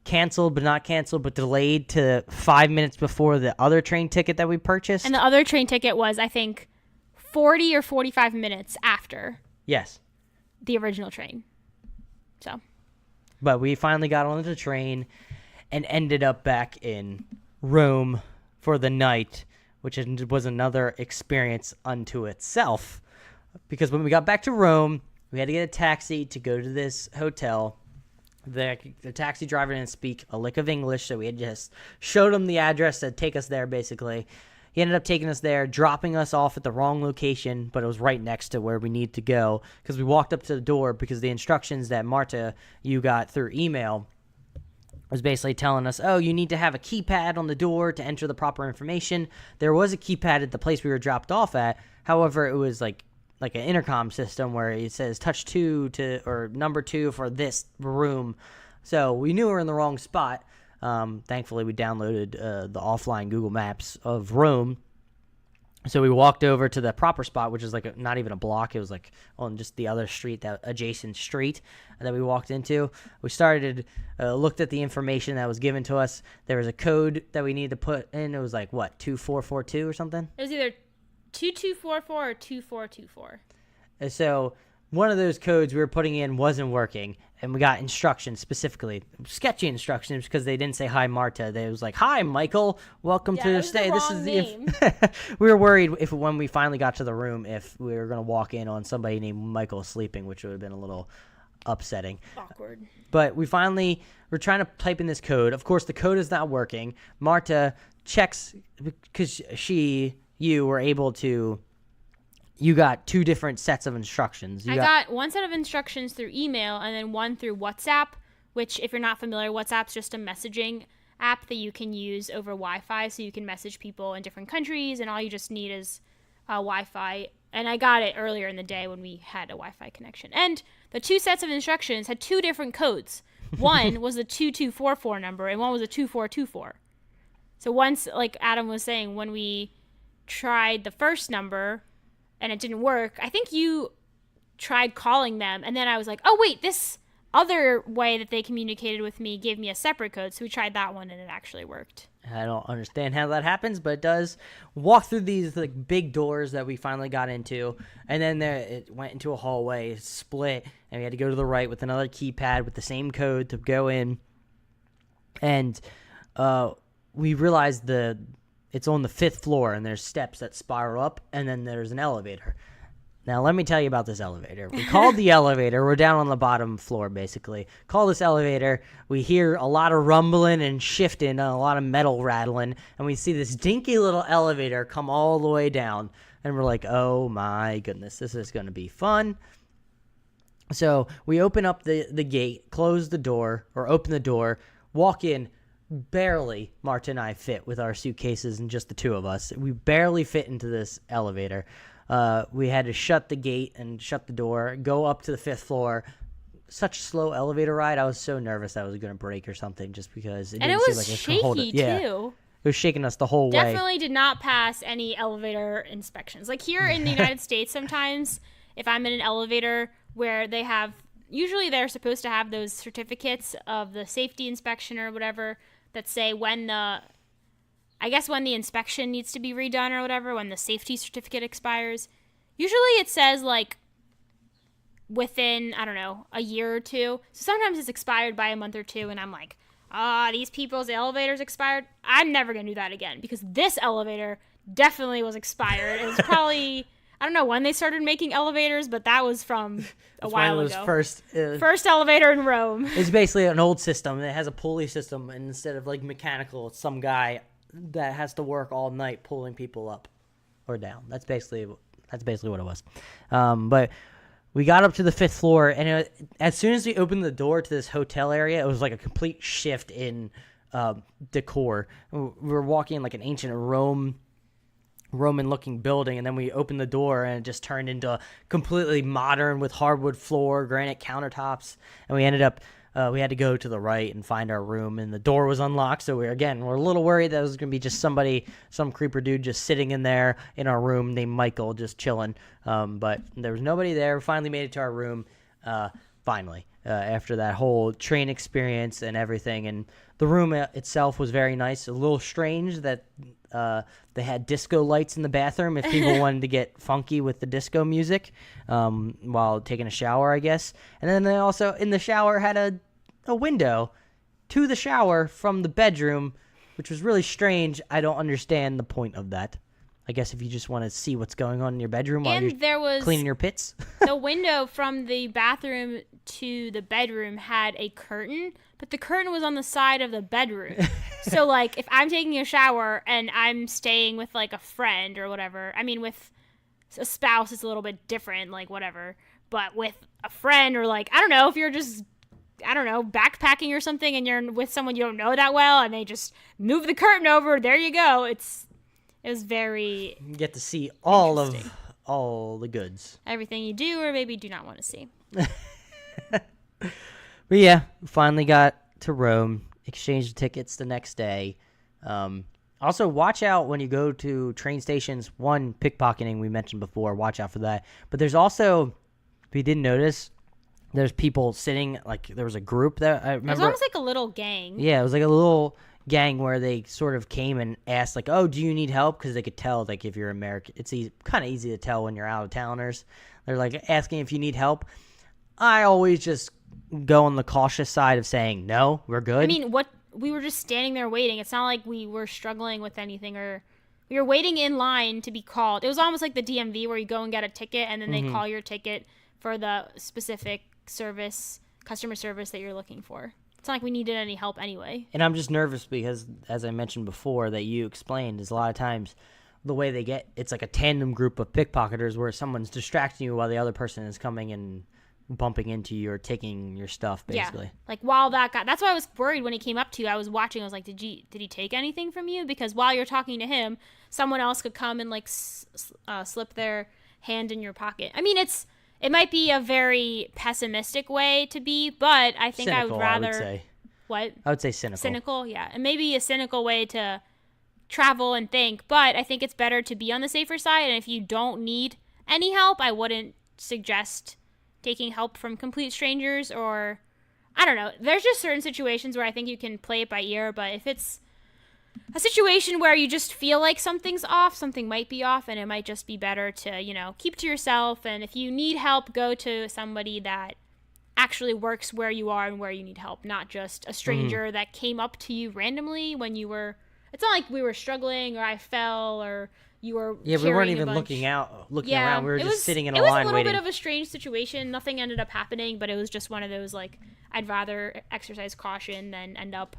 S3: canceled, but not canceled, but delayed to 5 minutes before the other train ticket that we purchased.
S2: And the other train ticket was, I think, 40 or 45 minutes after
S3: Yes.
S2: the original train. So.
S3: But we finally got on the train and ended up back in Rome for the night, which was another experience unto itself. Because when we got back to Rome, we had to get a taxi to go to this hotel. The taxi driver didn't speak a lick of English, so we had just showed him the address to take us there, basically. He ended up taking us there, dropping us off at the wrong location, but it was right next to where we need to go, because we walked up to the door because the instructions that Marta, you got through email, was basically telling us, oh, you need to have a keypad on the door to enter the proper information. There was a keypad at the place we were dropped off at. However, it was like an intercom system where it says touch 2 or number 2 for this room. So we knew we were in the wrong spot. Thankfully, we downloaded the offline Google Maps of Rome. So we walked over to the proper spot, which is like not even a block. It was like on just the other street, that adjacent street that we walked into. We started, looked at the information that was given to us. There was a code that we needed to put in. It was like, what, 2442 or something?
S2: It was either 2244 or 2424.
S3: And so one of those codes we were putting in wasn't working, and we got instructions specifically, sketchy instructions, because they didn't say hi Marta. They was like, hi Michael, welcome to the stay. This is the we were worried if when we finally got to the room if we were going to walk in on somebody named Michael sleeping, which would have been a little upsetting.
S2: Awkward.
S3: But we finally were trying to type in this code. Of course, the code is not working. Marta checks because you were able to. You got 2 different sets of instructions.
S2: I got one set of instructions through email and then one through WhatsApp, which, if you're not familiar, WhatsApp's just a messaging app that you can use over Wi-Fi, so you can message people in different countries, and all you just need is Wi-Fi. And I got it earlier in the day when we had a Wi-Fi connection. And the 2 sets of instructions had 2 different codes. One was the 2244 number, and one was a 2424. So once, like Adam was saying, when we tried the first number and it didn't work, I think you tried calling them, and then I was like, oh wait, this other way that they communicated with me gave me a separate code, so we tried that one and it actually worked.
S3: I don't understand how that happens, but it does. Walk through these like big doors that we finally got into, and then it went into a hallway, split, and we had to go to the right with another keypad with the same code to go in. And we realized it's on the 5th floor, and there's steps that spiral up, and then there's an elevator. Now, let me tell you about this elevator. We called the elevator. We're down on the bottom floor, basically. Call this elevator. We hear a lot of rumbling and shifting and a lot of metal rattling, and we see this dinky little elevator come all the way down. And we're like, oh, my goodness, this is going to be fun. So we open up the gate, close the door, or open the door, walk in. Barely Marta and I fit with our suitcases and just the 2 of us. We barely fit into this elevator. We had to shut the gate and shut the door, go up to the 5th floor. Such a slow elevator ride. I was so nervous I was going to break or something just because it didn't seem like it could hold it.
S2: Shaky,
S3: Yeah.
S2: too.
S3: It was shaking us the whole way.
S2: Definitely did not pass any elevator inspections. Like here in the United States, sometimes if I'm in an elevator where they have, usually they're supposed to have those certificates of the safety inspection or whatever that say when the inspection needs to be redone or whatever, when the safety certificate expires. Usually it says like within, I don't know, a year or 2. So sometimes it's expired by a month or 2, and I'm like, these people's elevators expired. I'm never going to do that again, because this elevator definitely was expired. It was probably, I don't know when they started making elevators, but that was from a while ago.
S3: First
S2: elevator in Rome.
S3: It's basically an old system. It has a pulley system, and instead of like mechanical, it's some guy that has to work all night pulling people up or down. That's basically what it was. But we got up to the 5th floor, and as soon as we opened the door to this hotel area, it was like a complete shift in decor. We were walking in like an ancient Roman-looking building, and then we opened the door, and it just turned into completely modern with hardwood floor, granite countertops, and we ended up we had to go to the right and find our room, and the door was unlocked, so we're a little worried that it was going to be just some creeper dude just sitting in there in our room named Michael, just chilling, but there was nobody there. We finally made it to our room, finally. after that whole train experience and everything. And the room itself was very nice. A little strange that they had disco lights in the bathroom if people wanted to get funky with the disco music while taking a shower, I guess. And then they also, in the shower, had a window to the shower from the bedroom, which was really strange. I don't understand the point of that. I guess if you just want to see what's going on in your bedroom while you're cleaning your pits.
S2: The window from the bathroom to the bedroom had a curtain, but the curtain was on the side of the bedroom. So, like, if I'm taking a shower and I'm staying with, like, a friend or whatever, I mean, with a spouse, it's a little bit different, like, whatever. But with a friend or, like, I don't know, if you're just, I don't know, backpacking or something and you're with someone you don't know that well and they just move the curtain over, there you go. It was very
S3: You get to see all the goods.
S2: everything you do or maybe do not want to see.
S3: But yeah, finally got to Rome, exchanged tickets the next day. Also, watch out when you go to train stations. One, pickpocketing, we mentioned before. Watch out for that. But there's also, if you didn't notice, there's people sitting, like there was a group that I remember.
S2: It was almost like a little gang.
S3: Yeah, it was like a little gang where they sort of came and asked, like, oh, do you need help? Because they could tell, like, if you're American, it's kind of easy to tell when you're out-of-towners. They're, like, asking if you need help. I always just go on the cautious side of saying, no, we're good.
S2: I mean, we were just standing there waiting. It's not like we were struggling with anything or we were waiting in line to be called. It was almost like the DMV where you go and get a ticket and then they call your ticket for the specific customer service that you're looking for. It's not like we needed any help anyway.
S3: And I'm just nervous because, as I mentioned before, that you explained, is a lot of times the way they get, it's like a tandem group of pickpocketers where someone's distracting you while the other person is coming and bumping into you or taking your stuff, basically.
S2: Yeah. Like while that's why I was worried when he came up to you. I was watching. I was like, did he take anything from you? Because while you're talking to him, someone else could come and like slip their hand in your pocket. I mean, it might be a very pessimistic way to be, but I think
S3: cynical,
S2: I would rather.
S3: I would say.
S2: What?
S3: I would say cynical.
S2: Cynical, yeah. And maybe a cynical way to travel and think, but I think it's better to be on the safer side. And if you don't need any help, I wouldn't suggest taking help from complete strangers or, I don't know. There's just certain situations where I think you can play it by ear, but if it's a situation where you just feel like something's off, something might be off, and it might just be better to, keep to yourself. And if you need help, go to somebody that actually works where you are and where you need help, not just a stranger that came up to you randomly when you were, it's not like we were struggling or I fell or you were
S3: we weren't even
S2: looking
S3: around. We were just sitting in a line
S2: waiting. It was a little
S3: waiting.
S2: bit of a strange situation. Nothing ended up happening, but it was just one of those, like, I'd rather exercise caution than end up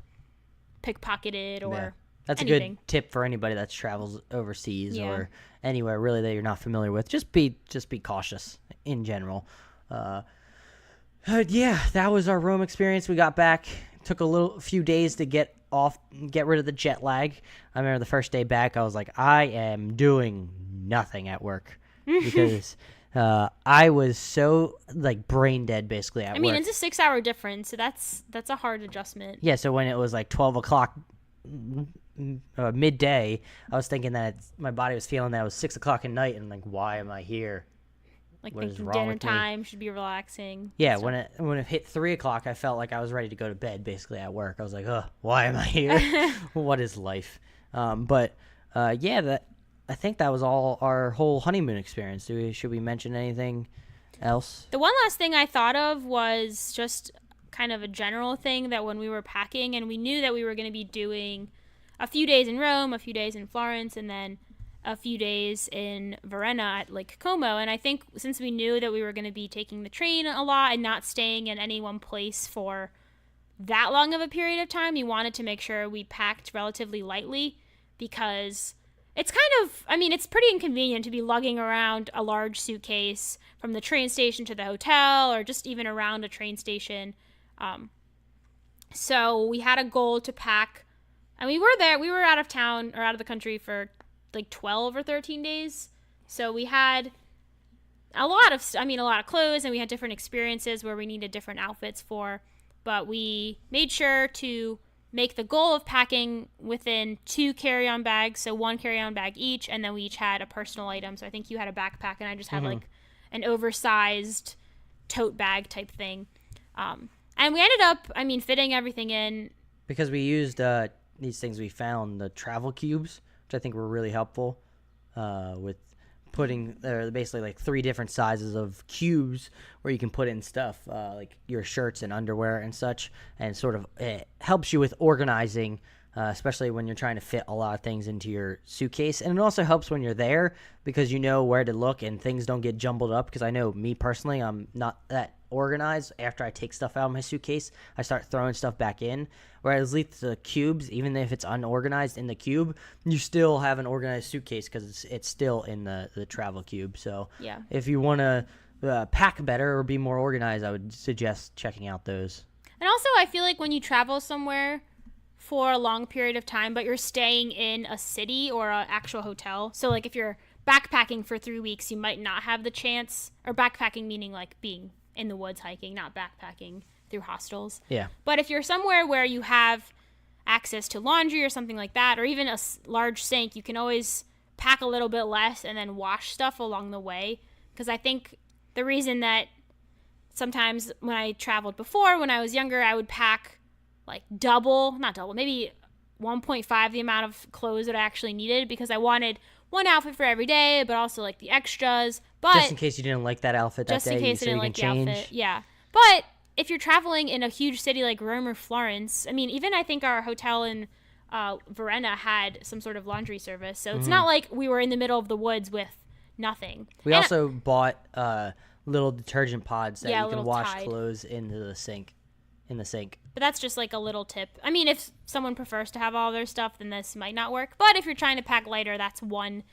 S2: pickpocketed or
S3: That's
S2: anything.
S3: a good tip for anybody that travels overseas or anywhere really that you're not familiar with. Just be cautious in general. That was our Rome experience. We got back. Took a few days to get rid of the jet lag. I remember the first day back, I was like, I am doing nothing at work because I was so like brain dead basically at work.
S2: I mean, it's a 6-hour difference, so that's a hard adjustment.
S3: Yeah, so when it was like 12 o'clock midday, I was thinking that my body was feeling that it was 6 o'clock at night, and like, why am I here?
S2: Like
S3: what is
S2: thinking
S3: wrong
S2: dinner
S3: with me?
S2: time should be relaxing.
S3: Yeah,
S2: So-
S3: when it hit 3 o'clock, I felt like I was ready to go to bed basically at work. I was like, why am I here? What is life? I think that was all our whole honeymoon experience. Should we mention anything else?
S2: The one last thing I thought of was just kind of a general thing that when we were packing and we knew that we were going to be doing a few days in Rome, a few days in Florence, and then a few days in Varenna at Lake Como. And I think since we knew that we were going to be taking the train a lot and not staying in any one place for that long of a period of time, we wanted to make sure we packed relatively lightly because it's it's pretty inconvenient to be lugging around a large suitcase from the train station to the hotel or just even around a train station. So we had a goal to pack, and we were out of town or out of the country for like 12 or 13 days. So we had a lot of clothes, and we had different experiences where we needed different outfits for, but we made sure to make the goal of packing within 2 carry-on bags, so 1 carry-on bag each, and then we each had a personal item. So I think you had a backpack, and I just had like an oversized tote bag type thing. And we ended up, fitting everything in.
S3: Because we used these things we found, the travel cubes, which I think were really helpful with putting basically like 3 different sizes of cubes where you can put in stuff like your shirts and underwear and such, and sort of it helps you with organizing, especially when you're trying to fit a lot of things into your suitcase. And it also helps when you're there because you know where to look and things don't get jumbled up, because I know me personally, I'm not that organized. After I take stuff out of my suitcase, I start throwing stuff back in, whereas with the cubes, even if it's unorganized in the cube, you still have an organized suitcase because it's still in the travel cube. So
S2: yeah,
S3: if you want to pack better or be more organized, I would suggest checking out those.
S2: And also, I feel like when you travel somewhere for a long period of time, but you're staying in a city or an actual hotel, so like if you're backpacking for 3 weeks, you might not have the chance, or backpacking meaning like being in the woods hiking, not backpacking through hostels.
S3: Yeah.
S2: But if you're somewhere where you have access to laundry or something like that, or even a large sink, you can always pack a little bit less and then wash stuff along the way. Because I think the reason that sometimes when I traveled before, when I was younger, I would pack like maybe 1.5 the amount of clothes that I actually needed, because I wanted one outfit for every day, but also like the extras. But
S3: just in case you didn't like that outfit that day,
S2: just in case I didn't like the outfit, yeah. But if you're traveling in a huge city like Rome or Florence, even I think our hotel in Varenna had some sort of laundry service, so it's not like we were in the middle of the woods with nothing.
S3: We also bought little detergent pods that you can wash
S2: Tide
S3: clothes into the sink.
S2: But that's just like a little tip. If someone prefers to have all their stuff, then this might not work. But if you're trying to pack lighter, that's one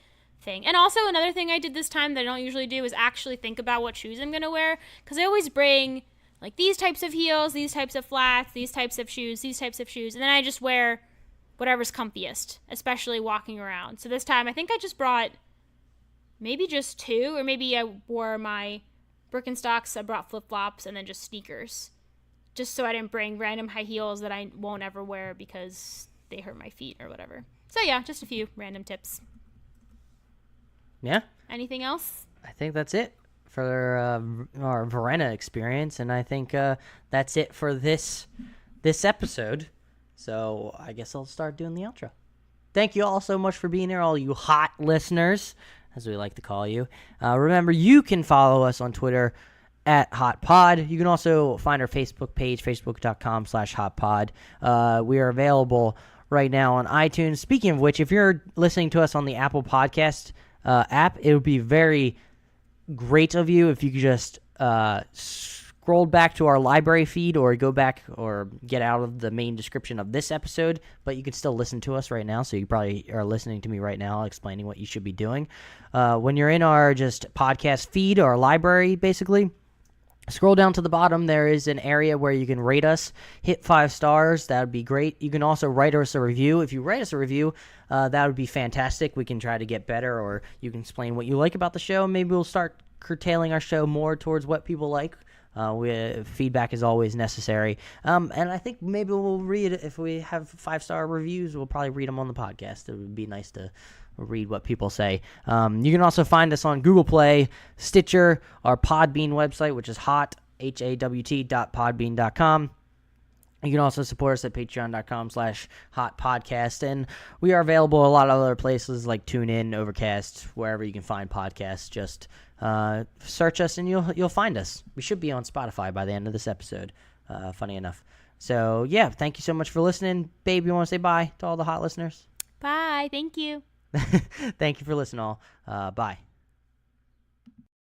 S2: thing. And also another thing I did this time that I don't usually do is actually think about what shoes I'm going to wear. Because I always bring like these types of heels, these types of flats, these types of shoes, these types of shoes. And then I just wear whatever's comfiest, especially walking around. So this time I think I just brought maybe just 2, or maybe I wore my Birkenstocks, I brought flip-flops, and then just sneakers. Just so I didn't bring random high heels that I won't ever wear because they hurt my feet or whatever. So yeah, just a few random tips.
S3: Yeah.
S2: Anything else?
S3: I think that's it for our Varenna experience, and I think that's it for this episode. So I guess I'll start doing the outro. Thank you all so much for being here, all you hot listeners, as we like to call you. Remember, you can follow us on Twitter at HotPod. You can also find our Facebook page, facebook.com/HotPod. We are available right now on iTunes. Speaking of which, if you're listening to us on the Apple Podcast app, it would be very great of you if you could just scroll back to our library feed, or go back or get out of the main description of this episode, but you can still listen to us right now, so you probably are listening to me right now explaining what you should be doing. When you're in our just podcast feed, or library basically, scroll down to the bottom. There is an area where you can rate us, hit 5 stars. That would be great. You can also write us a review. If you write us a review, that would be fantastic. We can try to get better, or you can explain what you like about the show. Maybe we'll start curtailing our show more towards what people like. Feedback is always necessary. And I think maybe we'll read, if we have 5-star reviews, we'll probably read them on the podcast. It would be nice to read what people say. You can also find us on Google Play, Stitcher, our Podbean website, which is hawt.podbean.com. You can also support us at patreon.com/hotpodcast. And we are available a lot of other places like TuneIn, Overcast, wherever you can find podcasts. Just search us and you'll find us. We should be on Spotify by the end of this episode, funny enough. So, yeah, thank you so much for listening. Babe, you want to say bye to all the hot listeners?
S2: Bye. Thank you.
S3: Thank you for listening all. Bye.